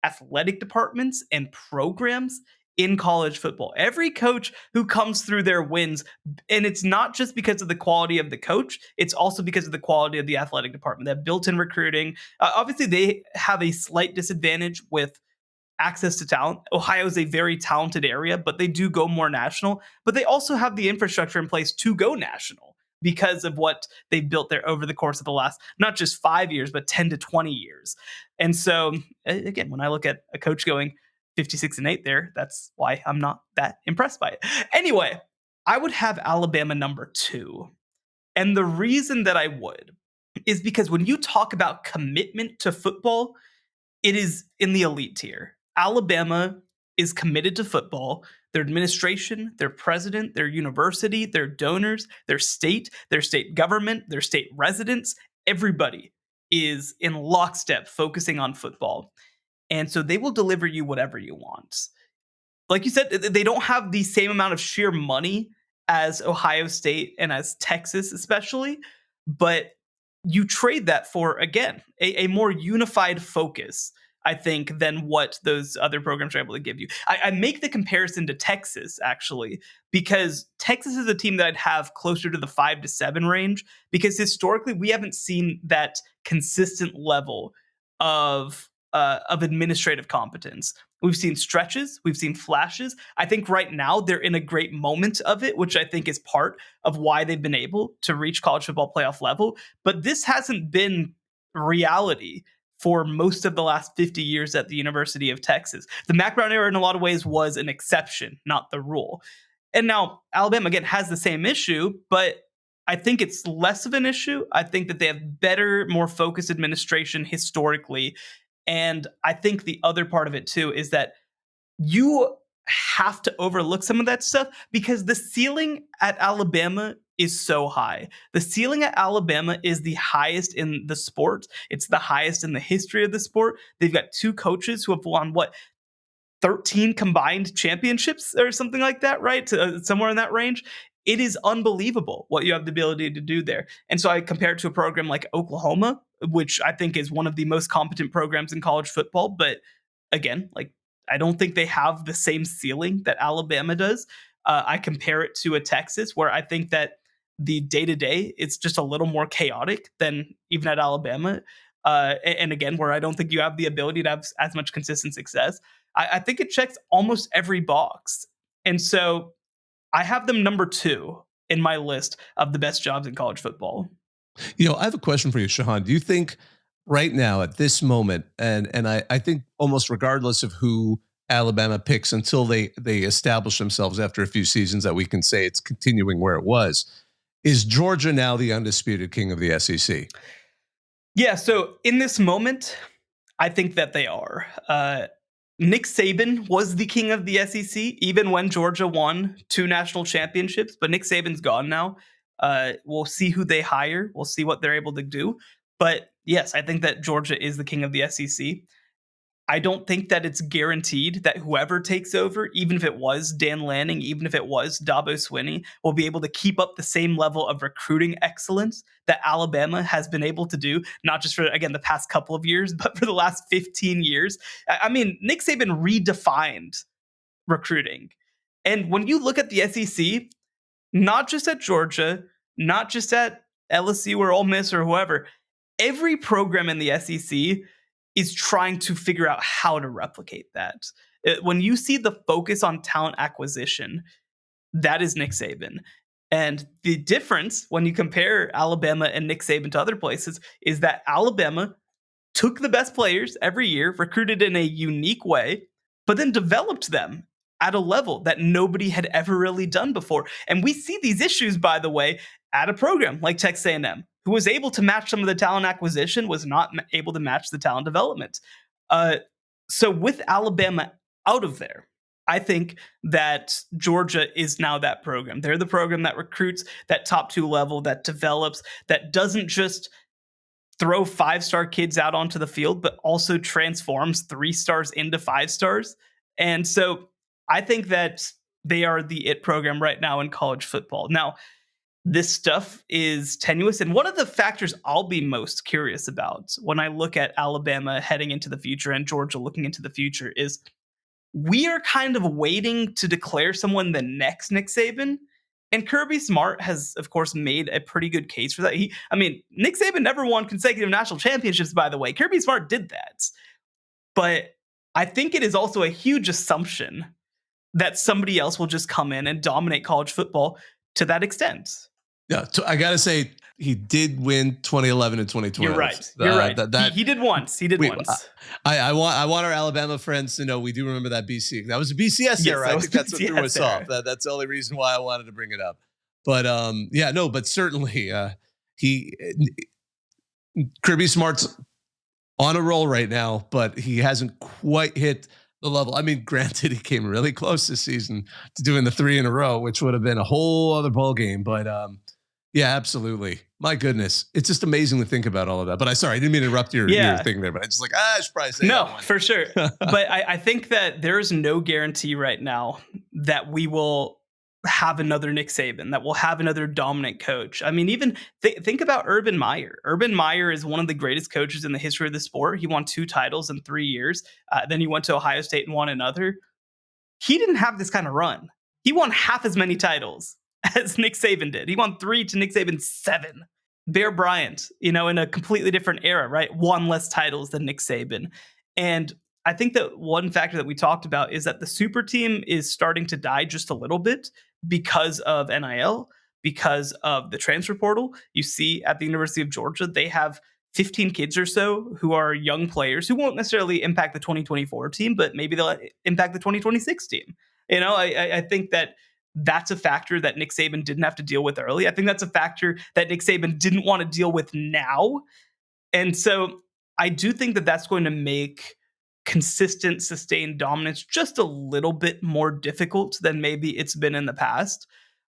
athletic departments and programs in college football. Every coach who comes through there wins. And it's not just because of the quality of the coach. It's also because of the quality of the athletic department. They have built-in recruiting. Obviously, they have a slight disadvantage with access to talent. Ohio is a very talented area, but they do go more national. But they also have the infrastructure in place to go national because of what they've built there over the course of the last, not just 5 years, but 10 to 20 years. And so, again, when I look at a coach going 56-8 there, that's why I'm not that impressed by it. Anyway, I would have Alabama number 2. And the reason that I would is because when you talk about commitment to football, it is in the elite tier. Alabama is committed to football. Their administration, their president, their university, their donors, their state government, their state residents, everybody is in lockstep focusing on football. And so they will deliver you whatever you want. Like you said, they don't have the same amount of sheer money as Ohio State and as Texas, especially, but you trade that for, again, a more unified focus, I think, than what those other programs are able to give you. I make the comparison to Texas, actually, because Texas is a team that I'd have closer to the 5-7 range, because historically we haven't seen that consistent level of administrative competence. We've seen stretches, we've seen flashes. I think right now they're in a great moment of it, which I think is part of why they've been able to reach college football playoff level. But this hasn't been reality for most of the last 50 years at the University of Texas. The Mac Brown era in a lot of ways was an exception, not the rule. And now Alabama, again, has the same issue, but I think it's less of an issue. I think that they have better, more focused administration historically. And I think the other part of it too is that you have to overlook some of that stuff because the ceiling at Alabama is so high. The ceiling at Alabama is the highest in the sport. It's the highest in the history of the sport. They've got 2 coaches who have won 13 combined championships or something like that, right? Somewhere in that range. It is unbelievable what you have the ability to do there. And so I compare it to a program like Oklahoma, which I think is one of the most competent programs in college football. But again, I don't think they have the same ceiling that Alabama does. I compare it to a Texas where I think that the day-to-day, it's just a little more chaotic than even at Alabama. And again, where I don't think you have the ability to have as much consistent success. I think it checks almost every box. And so I have them number 2 in my list of the best jobs in college football. I have a question for you, Shehan. Do you think right now at this moment, and I think almost regardless of who Alabama picks until they establish themselves after a few seasons, that we can say it's continuing where it was, is Georgia now the undisputed king of the SEC? Yeah, so in this moment, I think that they are. Nick Saban was the king of the SEC, even when Georgia won 2 national championships. But Nick Saban's gone now. We'll see who they hire. We'll see what they're able to do. But yes, I think that Georgia is the king of the SEC. I don't think that it's guaranteed that whoever takes over, even if it was Dan Lanning, even if it was Dabo Swinney, will be able to keep up the same level of recruiting excellence that Alabama has been able to do, not just for, again, the past couple of years, but for the last 15 years. I mean, Nick Saban redefined recruiting. And when you look at the SEC, not just at Georgia, not just at LSU or Ole Miss or whoever, every program in the SEC is trying to figure out how to replicate that. When you see the focus on talent acquisition, that is Nick Saban. And the difference when you compare Alabama and Nick Saban to other places is that Alabama took the best players every year, recruited in a unique way, but then developed them at a level that nobody had ever really done before. And we see these issues, by the way, at a program like Texas A&M, who was able to match some of the talent acquisition, was not able to match the talent development. So with Alabama out of there, I think that Georgia is now that program. They're the program that recruits that top 2 level, that develops, that doesn't just throw 5-star kids out onto the field, but also transforms 3 stars into 5 stars. And so I think that they are the it program right now in college football. Now, this stuff is tenuous. And one of the factors I'll be most curious about when I look at Alabama heading into the future and Georgia looking into the future is we are kind of waiting to declare someone the next Nick Saban. And Kirby Smart has, of course, made a pretty good case for that. Nick Saban never won consecutive national championships, by the way. Kirby Smart did that. But I think it is also a huge assumption that somebody else will just come in and dominate college football to that extent. Yeah, I got to say, he did win 2011 and 2012. You're right. You're right. He did once. He did once. I want our Alabama friends to know we do remember that BC. That was a BCS era. I think that's what threw us off. That's the only reason why I wanted to bring it up. But but certainly Kirby Smart's on a roll right now, but he hasn't quite hit the level. I mean, granted, he came really close this season to doing the 3 in a row, which would have been a whole other ball game. But yeah, absolutely. My goodness, it's just amazing to think about all of that. But I didn't mean to interrupt your thing there. But I just I should probably say no, for sure. But I think that there is no guarantee right now that we will have another Nick Saban, that we'll have another dominant coach. I mean, even think about Urban Meyer. Urban Meyer is one of the greatest coaches in the history of the sport. He won 2 titles in 3 years. Then he went to Ohio State and won another. He didn't have this kind of run. He won half as many titles as Nick Saban did. He won 3 to Nick Saban's 7. Bear Bryant, in a completely different era, right? Won less titles than Nick Saban. And I think that one factor that we talked about is that the super team is starting to die just a little bit because of NIL, because of the transfer portal. You see at the University of Georgia, they have 15 kids or so who are young players who won't necessarily impact the 2024 team, but maybe they'll impact the 2026 team. I think that that's a factor that Nick Saban didn't have to deal with early. I think that's a factor that Nick Saban didn't want to deal with now. And so I do think that that's going to make consistent, sustained dominance just a little bit more difficult than maybe it's been in the past.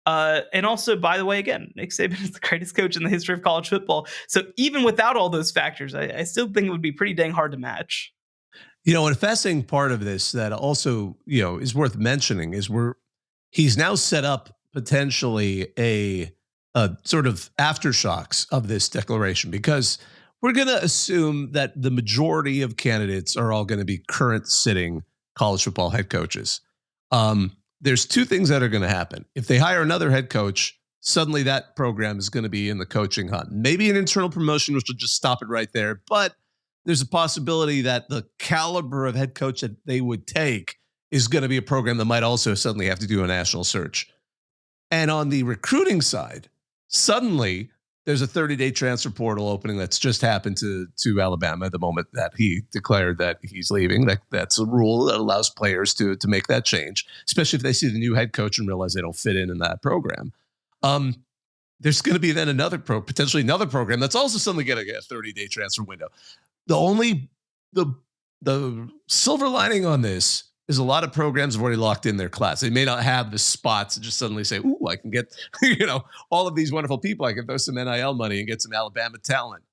And also, by the way, again, Nick Saban is the greatest coach in the history of college football. So even without all those factors, I still think it would be pretty dang hard to match. And a fascinating part of this that also, is worth mentioning is he's now set up potentially a sort of aftershocks of this declaration, because we're going to assume that the majority of candidates are all going to be current sitting college football head coaches. There's 2 things that are going to happen. If they hire another head coach, suddenly that program is going to be in the coaching hunt. Maybe an internal promotion, which will just stop it right there. But there's a possibility that the caliber of head coach that they would take is going to be a program that might also suddenly have to do a national search. And on the recruiting side, suddenly there's a 30-day transfer portal opening that's just happened to Alabama at the moment that he declared that he's leaving. That's a rule that allows players to make that change, especially if they see the new head coach and realize they don't fit in that program. There's going to be then potentially another program that's also suddenly going to get a 30-day transfer window. The silver lining on this is a lot of programs have already locked in their class. They may not have the spots to just suddenly say, "Ooh, I can get all of these wonderful people. I can throw some NIL money and get some Alabama talent."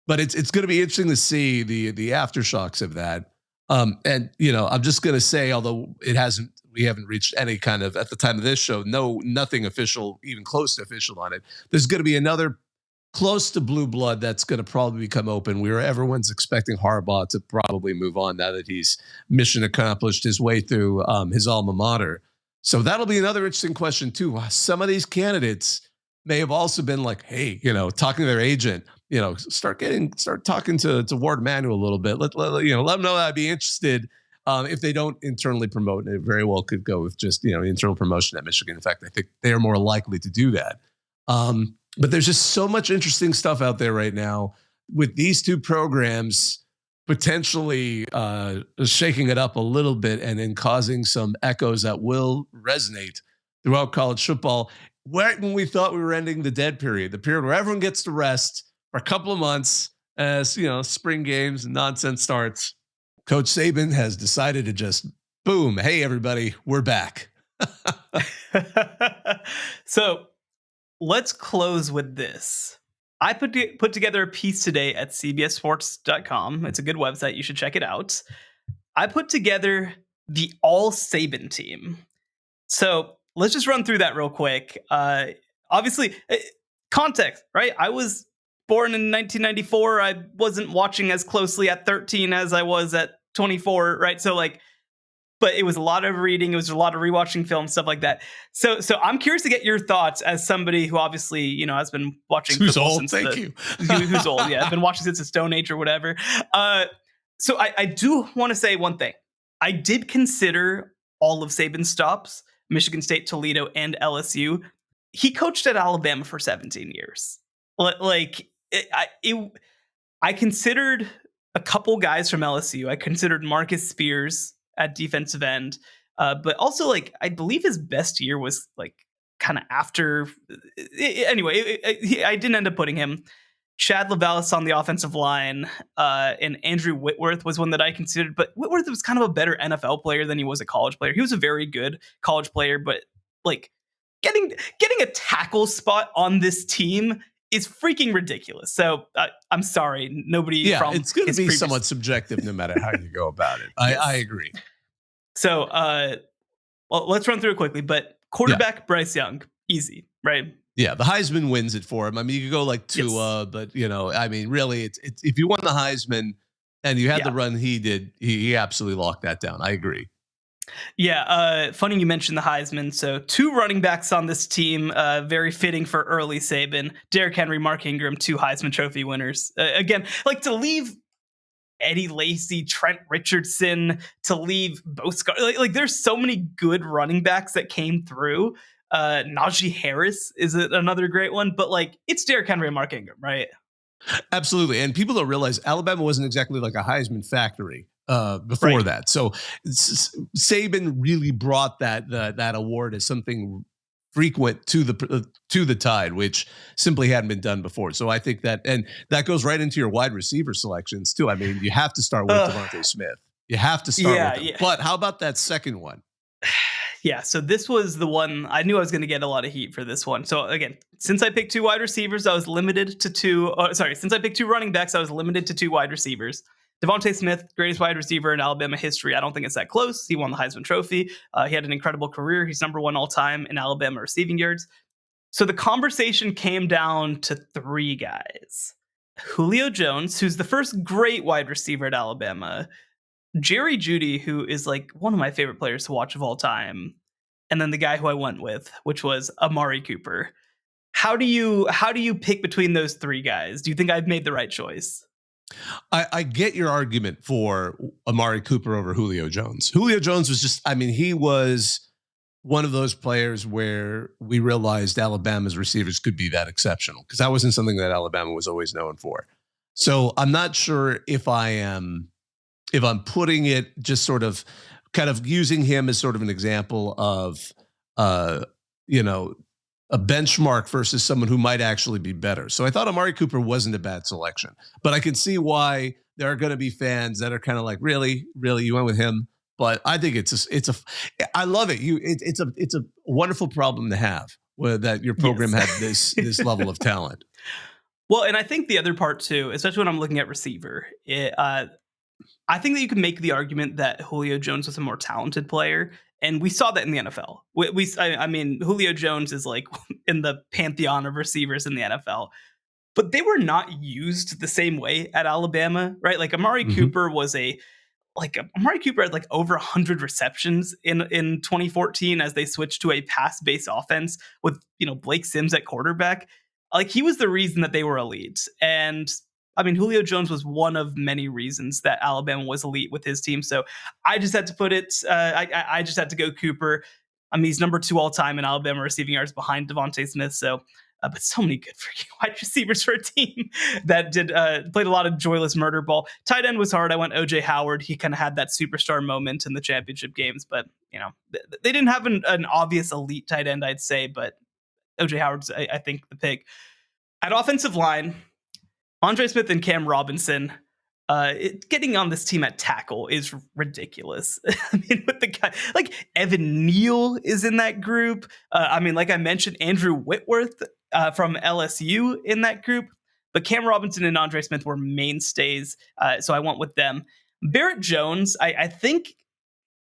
But it's going to be interesting to see the aftershocks of that. And I'm just going to say, although we haven't reached any kind of, at the time of this show, nothing official, even close to official on it. There's going to be another close to blue blood that's going to probably become open. Everyone's expecting Harbaugh to probably move on now that he's mission accomplished his way through his alma mater. So that'll be another interesting question too. Some of these candidates may have also been like, hey, talking to their agent, start talking to Ward Emanuel a little bit. Let them know that I'd be interested. If they don't internally promote, it very well could go with just internal promotion at Michigan. In fact, I think they are more likely to do that. But there's just so much interesting stuff out there right now with these 2 programs potentially shaking it up a little bit and then causing some echoes that will resonate throughout college football. Right when we thought we were ending the dead period, the period where everyone gets to rest for a couple of months as spring games and nonsense starts, Coach Saban has decided to just boom, hey everybody, we're back. So let's close with this. I put together a piece today at cbssports.com. It's a good website. You should check it out. I put together the all-Saban team. So let's just run through that real quick. Obviously, context, right? I was born in 1994. I wasn't watching as closely at 13 as I was at 24, right? So but it was a lot of reading. It was a lot of rewatching film, stuff like that. So I'm curious to get your thoughts as somebody who obviously, has been watching. Who's old? Thank you. Who's old? Yeah, I've been watching since the Stone Age or whatever. So I do want to say one thing. I did consider all of Saban's stops, Michigan State, Toledo, and LSU. he coached at Alabama for 17 years. Like I considered a couple guys from LSU. I considered Marcus Spears at defensive end, but also like I believe his best year was like kind of after. Anyway, I didn't end up putting him. Chad Levalis on the offensive line, and Andrew Whitworth was one that I considered, but Whitworth was kind of a better NFL player than he was a college player. He was a very good college player, but like getting a tackle spot on this team is freaking ridiculous. So I'm sorry, nobody. Yeah, from it's going to be previous... somewhat subjective no matter how you go about it. Yes. I agree. So, well, let's run through it quickly. But quarterback Bryce Young, easy, right? Yeah, the Heisman wins it for him. I mean, you could go like Tua, but I mean, really, it's if you won the Heisman and you had the run he did, he absolutely locked that down. I agree. Yeah, funny you mentioned the Heisman. So 2 running backs on this team, very fitting for early Saban. Derrick Henry, Mark Ingram, 2 Heisman Trophy winners. Again, like to leave Eddie Lacy, Trent Richardson, to leave Boscar. Like there's so many good running backs that came through. Najee Harris is another great one, but like it's Derrick Henry and Mark Ingram, right? Absolutely. And people don't realize Alabama wasn't exactly like a Heisman factory before that. So Saban really brought that award as something frequent to the Tide, which simply hadn't been done before. So I think that that goes right into your wide receiver selections too. I mean, you have to start with Devontae Smith. You have to start with him. Yeah. But how about that second one? Yeah, so this was the one I knew I was going to get a lot of heat for this one. So again, since I picked 2 wide receivers, I was limited to 2. Since I picked 2 running backs, I was limited to 2 wide receivers. Devontae Smith, greatest wide receiver in Alabama history. I don't think it's that close. He won the Heisman Trophy. He had an incredible career. He's number 1 all time in Alabama receiving yards. So the conversation came down to 3 guys. Julio Jones, who's the first great wide receiver at Alabama. Jerry Jeudy, who is like one of my favorite players to watch of all time, and then the guy who I went with, which was Amari Cooper. How do you pick between those 3 guys? Do you think I've made the right choice? I get your argument for Amari Cooper over Julio Jones. Julio Jones was just, I mean, he was one of those players where we realized Alabama's receivers could be that exceptional, because that wasn't something that Alabama was always known for. So I'm not sure if I'm putting it just sort of kind of using him as sort of an example of, a benchmark versus someone who might actually be better. So I thought Amari Cooper wasn't a bad selection, but I can see why there are going to be fans that are kind of like, really, you went with him. But I think I love it. It's a wonderful problem to have, that your program had this level of talent. Well, and I think the other part too, especially when I'm looking at receiver, I think that you can make the argument that Julio Jones was a more talented player, and we saw that in the NFL. I mean, Julio Jones is like in the pantheon of receivers in the NFL, but they were not used the same way at Alabama, right? Like Amari Cooper Amari Cooper had like over 100 receptions in 2014 as they switched to a pass-based offense with Blake Sims at quarterback. Like he was the reason that they were elite, and I mean, Julio Jones was one of many reasons that Alabama was elite with his team. So I just had to put it. I just had to go Cooper. I mean, he's number 2 all time in Alabama receiving yards behind Devontae Smith. So, but so many good freaking wide receivers for a team that played a lot of joyless murder ball. Tight end was hard. I went OJ Howard. He kind of had that superstar moment in the championship games, but they didn't have an obvious elite tight end, I'd say. But OJ Howard's, I think, the pick. At offensive line, Andre Smith and Cam Robinson, getting on this team at tackle is ridiculous. I mean, with the guy like Evan Neal is in that group. I mean, like I mentioned, Andrew Whitworth from LSU in that group. But Cam Robinson and Andre Smith were mainstays, so I went with them. Barrett Jones, I think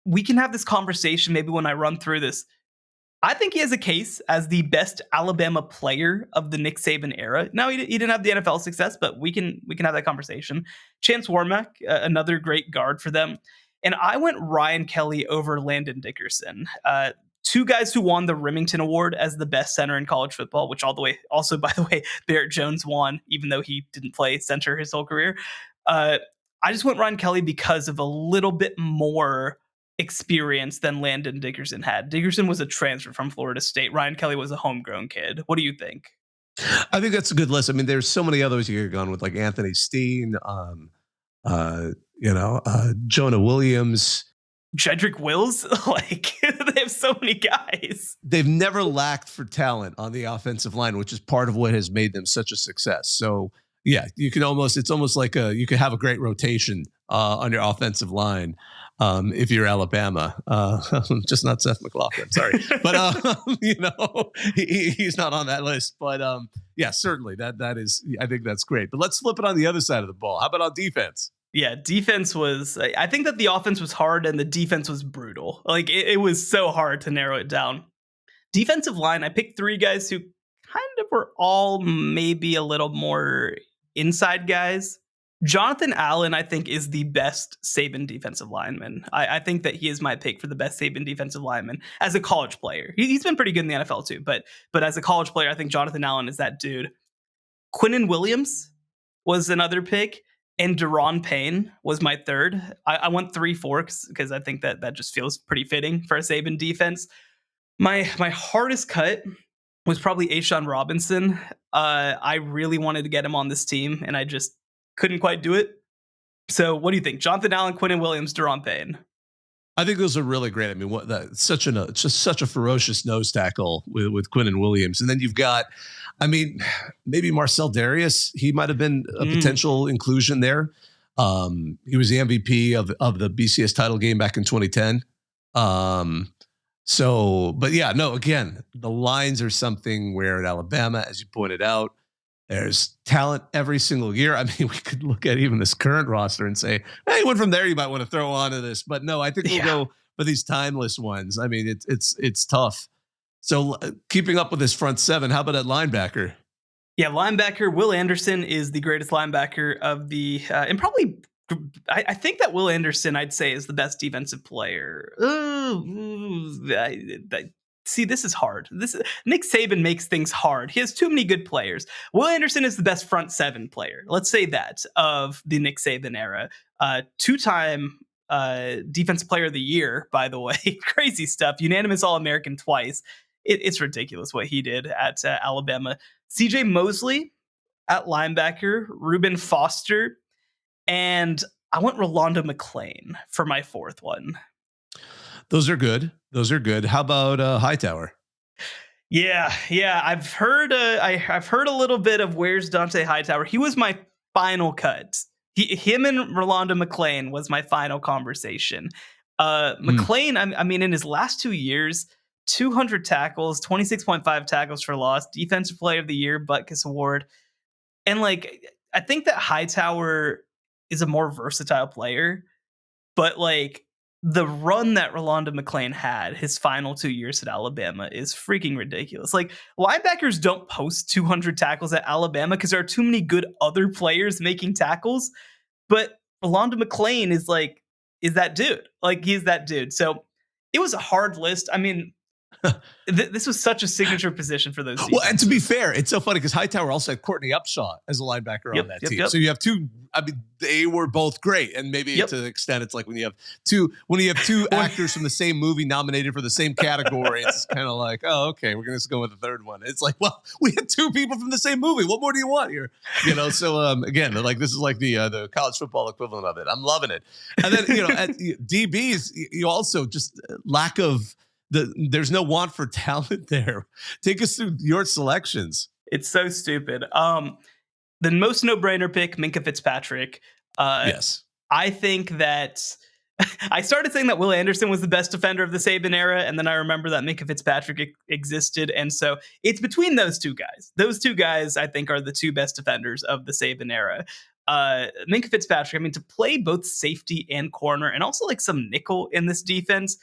we can have this conversation maybe when I run through this. I think he has a case as the best Alabama player of the Nick Saban era. Now, he didn't have the NFL success, but we can have that conversation. Chance Warmack, another great guard for them. And I went Ryan Kelly over Landon Dickerson. 2 guys who won the Remington Award as the best center in college football, which also, by the way, Barrett Jones won, even though he didn't play center his whole career. I just went Ryan Kelly because of a little bit more experience than Landon Dickerson had. Dickerson was a transfer from Florida State. Ryan Kelly was a homegrown kid. What do you think? I think that's a good list. I mean, there's so many others you could have gone with, like Anthony Steen, Jonah Williams. Jedrick Wills, like they have so many guys. They've never lacked for talent on the offensive line, which is part of what has made them such a success. So yeah, it's almost like you could have a great rotation on your offensive line if you're Alabama. Just not Seth McLaughlin, sorry, but he's not on that list. But yeah, certainly that is. I think that's great. But let's flip it on the other side of the ball. How about on defense? Yeah, defense was, I think that the offense was hard and the defense was brutal. Like it was so hard to narrow it down. Defensive line, I picked 3 guys who kind of were all maybe a little more inside guys. Jonathan Allen, I think, is the best Saban defensive lineman. I think that he is my pick for the best Saban defensive lineman as a college player. He's been pretty good in the NFL too, but as a college player, I think Jonathan Allen is that dude. Quinnen Williams was another pick. And Deron Payne was my third. I went 3-4 because I think that just feels pretty fitting for a Saban defense. My hardest cut was probably Ashawn Robinson. I really wanted to get him on this team, and I just couldn't quite do it. So what do you think? Jonathan Allen, Quinnen Williams, Deron Payne. I think those are really great. I mean, such a ferocious nose tackle with Quinnen Williams, and then you've got, I mean, maybe Marcel Darius. He might have been a potential inclusion there. He was the MVP of the BCS title game back in 2010. But yeah, no. Again, the lines are something where at Alabama, as you pointed out, there's talent every single year. I mean, we could look at even this current roster and say, hey, one from there you might want to throw onto this. But no, I think we'll go for these timeless ones. I mean, it's tough. So keeping up with this front seven, how about at linebacker? Yeah, linebacker, Will Anderson is the greatest linebacker of the, and probably, I think that Will Anderson, I'd say, is the best defensive player. See, this is hard. Nick Saban makes things hard. He has too many good players. Will Anderson is the best front seven player. Let's say that of the Nick Saban era. 2-time defensive player of the year, by the way. Crazy stuff. Unanimous All-American twice. It's ridiculous what he did at Alabama. CJ Mosley at linebacker. Reuben Foster. And I went Rolando McClain for my 4th one. Those are good. How about Hightower? Yeah. I've heard a little bit of where's Dante Hightower. He was my final cut. Him and Rolando McClain was my final conversation. McClain, I mean, in his last 2 years, 200 tackles, 26.5 tackles for loss, Defensive Player of the Year, Butkus Award. And like, I think that Hightower is a more versatile player, but like, the run that Rolando McClain had his final 2 years at Alabama is freaking ridiculous. Like, linebackers don't post 200 tackles at Alabama because there are too many good other players making tackles. But Rolando McClain is that dude. Like, he's that dude. So it was a hard list. I mean, this was such a signature position for those defenses. Well, and to be fair, it's so funny because Hightower also had Courtney Upshaw as a linebacker on that team. Yep. So you have two. I mean, they were both great, and maybe to the extent it's like when you have two actors from the same movie nominated for the same category, it's kind of like, oh, okay, we're gonna just go with the third one. It's like, well, we had 2 people from the same movie. What more do you want here? So again, like this is like the college football equivalent of it. I'm loving it. And then at DBs, you also just lack of. There's no want for talent there. Take us through your selections. It's so stupid. The most no-brainer pick, Minkah Fitzpatrick. Yes. I think that I started saying that Will Anderson was the best defender of the Saban era, and then I remember that Minkah Fitzpatrick existed, and so it's between those 2 guys. Those 2 guys, I think, are the 2 best defenders of the Saban era. Minkah Fitzpatrick, I mean, to play both safety and corner, and also like some nickel in this defense,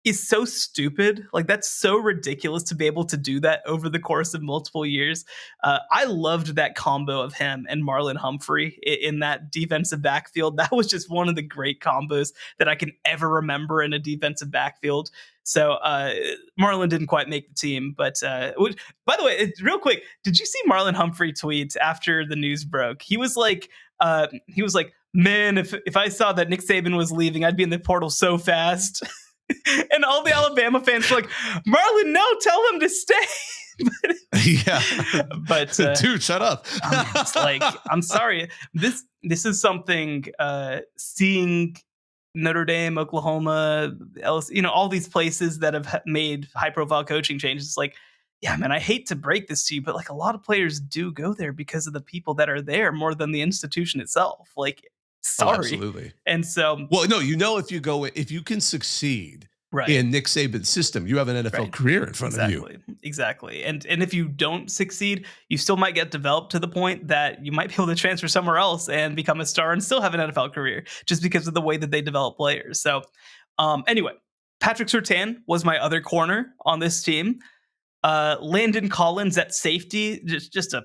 is so stupid. Like, that's so ridiculous to be able to do that over the course of multiple years. I loved that combo of him and Marlon Humphrey in that defensive backfield. That was just one of the great combos that I can ever remember in a defensive backfield. So Marlon didn't quite make the team, but by the way, real quick, did you see Marlon Humphrey tweet after the news broke? He was like, man, if I saw that Nick Saban was leaving, I'd be in the portal so fast. And all the Alabama fans were like, Marlon, no, tell him to stay. Yeah. But dude, shut up. It's like, I'm sorry. This is something, seeing Notre Dame, Oklahoma, LSU, all these places that have made high profile coaching changes. It's like, yeah, man, I hate to break this to you, but like a lot of players do go there because of the people that are there more than the institution itself. Like, sorry. Oh, absolutely. And so, well, no, if you can succeed right. in Nick Saban's system, you have an NFL career in front of you. Exactly. And if you don't succeed, you still might get developed to the point that you might be able to transfer somewhere else and become a star and still have an NFL career just because of the way that they develop players. So anyway, Patrick Surtain was my other corner on this team. Landon Collins at safety, just a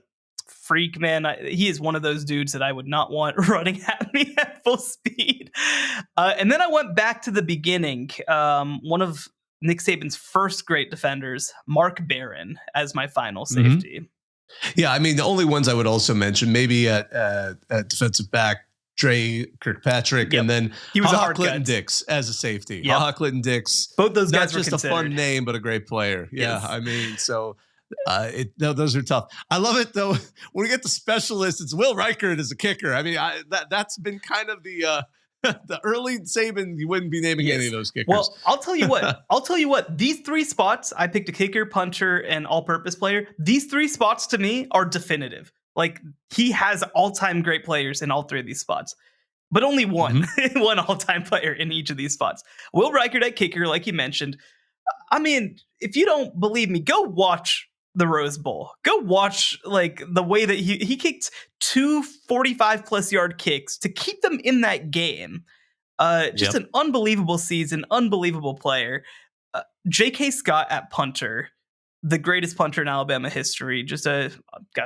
freak, man. He is one of those dudes that I would not want running at me at full speed. And then I went back to the beginning. One of Nick Saban's first great defenders, Mark Barron, as my final safety. Mm-hmm. Yeah, I mean, the only ones I would also mention, maybe at defensive back, Dre Kirkpatrick, and then he was Ha Clinton Dix as a safety. Yep. Ha Clinton Dix, both those guys not just considered. A fun name, but a great player. Yeah, yes. I mean, so those are tough. I love it though. When we get to specialists, it's Will Reichert as a kicker. I mean, that's been kind of the early Saban. You wouldn't be naming any of those kickers. Well, I'll tell you what. These three spots, I picked a kicker, punter, and all-purpose player. These three spots to me are definitive. Like, he has all-time great players in all three of these spots, but only one, one all-time player in each of these spots. Will Reichert at kicker, like you mentioned. I mean, if you don't believe me, go watch the Rose Bowl. Go watch like the way that he kicked 2 45+ yard kicks to keep them in that game. Just an unbelievable season, unbelievable player. J.K. Scott at punter, the greatest punter in Alabama history. Just I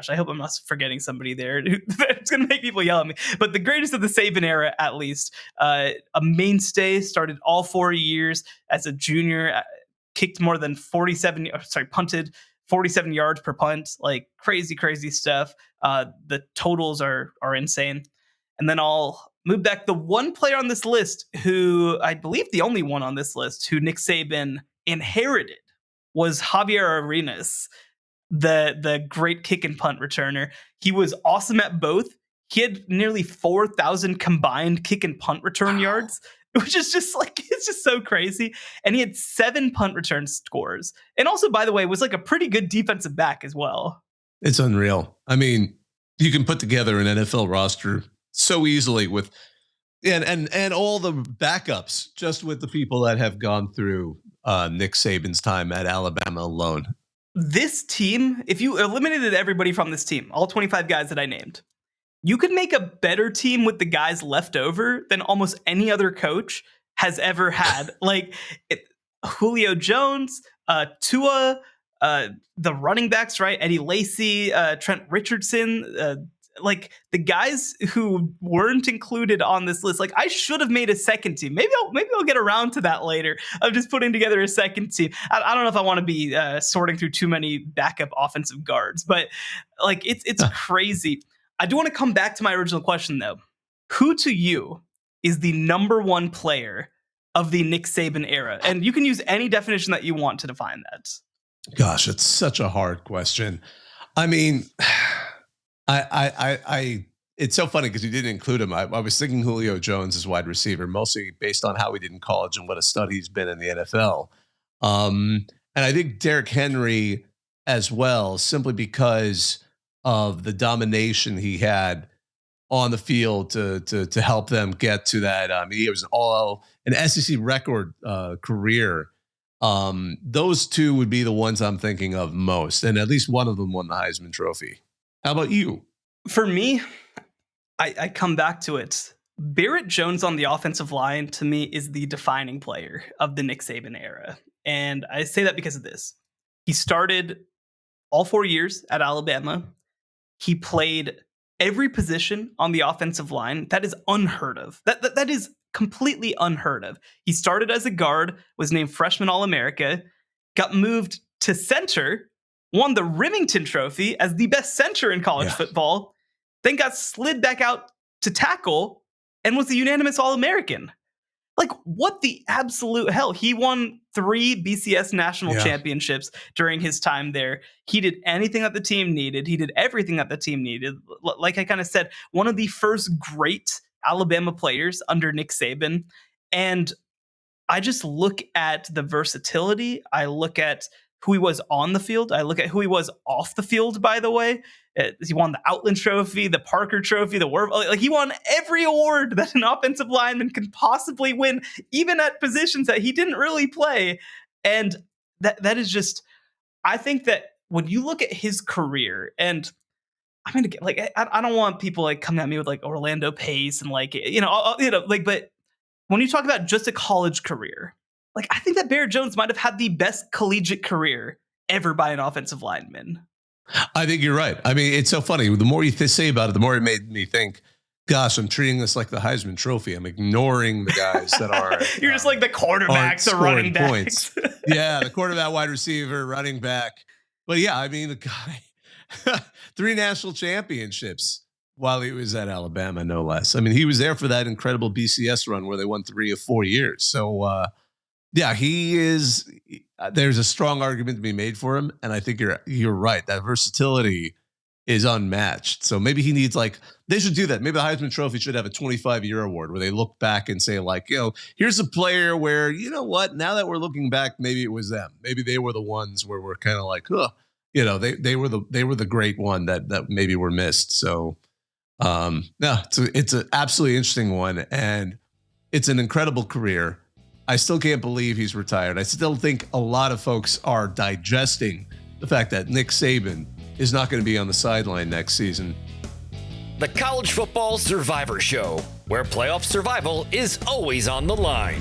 hope I'm not forgetting somebody there. It's going to make people yell at me. But the greatest of the Saban era, at least. A mainstay, started all 4 years as a junior, kicked more than punted 47 yards per punt. Like, crazy stuff. The totals are insane. And then I'll move back. The one player on this list who, I believe the only one on this list, who Nick Saban inherited, was Javier Arenas, the great kick and punt returner. He was awesome at both. He had nearly 4,000 combined kick and punt return yards, which is just like, it's just so crazy. And he had 7 punt return scores. And also, by the way, was like a pretty good defensive back as well. It's unreal. I mean, you can put together an NFL roster so easily with and all the backups just with the people that have gone through Nick Saban's time at Alabama alone. This team, if you eliminated everybody from this team, all 25 guys that I named, you could make a better team with the guys left over than almost any other coach has ever had. Like Julio Jones, Tua, the running backs, right? Eddie Lacy, Trent Richardson, like the guys who weren't included on this list. Like, I should have made a second team. Maybe I'll get around to that later. Of just putting together a second team. I don't know if I want to be sorting through too many backup offensive guards, but like it's crazy. I do want to come back to my original question though. Who to you is the number one player of the Nick Saban era? And you can use any definition that you want to define that. Gosh, it's such a hard question. I mean, it's so funny because you didn't include him. I was thinking Julio Jones as wide receiver, mostly based on how he did in college and what a stud he's been in the NFL. And I think Derrick Henry as well, simply because of the domination he had on the field to help them get to that. He was an SEC record career. Those two would be the ones I'm thinking of most, and at least one of them won the Heisman Trophy. How about you? For me, I come back to it. Barrett Jones on the offensive line, to me, is the defining player of the Nick Saban era. And I say that because of this. He started all 4 years at Alabama. He played every position on the offensive line. That is unheard of. That is completely unheard of. He started as a guard, was named Freshman All-America, got moved to center, won the Remington Trophy as the best center in college football, then got slid back out to tackle and was the unanimous All-American. Like, what the absolute hell? He won 3 BCS national championships during his time there. He did anything that the team needed. He did everything that the team needed. Like I kind of said, one of the first great Alabama players under Nick Saban. And I just look at the versatility. I look at who he was on the field. I look at who he was off the field, by the way. He won the Outland Trophy, the Parker Trophy, the Warv. Like, he won every award that an offensive lineman can possibly win, even at positions that he didn't really play. And that is just, I think that when you look at his career, and I'm gonna get like, I don't want people like coming at me with like Orlando Pace and like, but when you talk about just a college career, like, I think that Barrett Jones might have had the best collegiate career ever by an offensive lineman. I think you're right. I mean, it's so funny. The more you say about it, the more it made me think, gosh, I'm treating this like the Heisman Trophy. I'm ignoring the guys that are. You're just like the quarterbacks or running backs. Yeah, the quarterback, wide receiver, running back. But yeah, I mean, the guy, 3 national championships while he was at Alabama, no less. I mean, he was there for that incredible BCS run where they won 3 of 4 years. So, yeah, he is. There's a strong argument to be made for him, and I think you're right. That versatility is unmatched. So maybe he needs, like, they should do that. Maybe the Heisman Trophy should have a 25-year award where they look back and say, like, here's a player where, you know what? Now that we're looking back, maybe it was them. Maybe they were the ones where we're kind of like, they were the great one that maybe were missed. So, no, it's an absolutely interesting one, and it's an incredible career. I still can't believe he's retired. I still think a lot of folks are digesting the fact that Nick Saban is not going to be on the sideline next season. The College Football Survivor Show, where playoff survival is always on the line.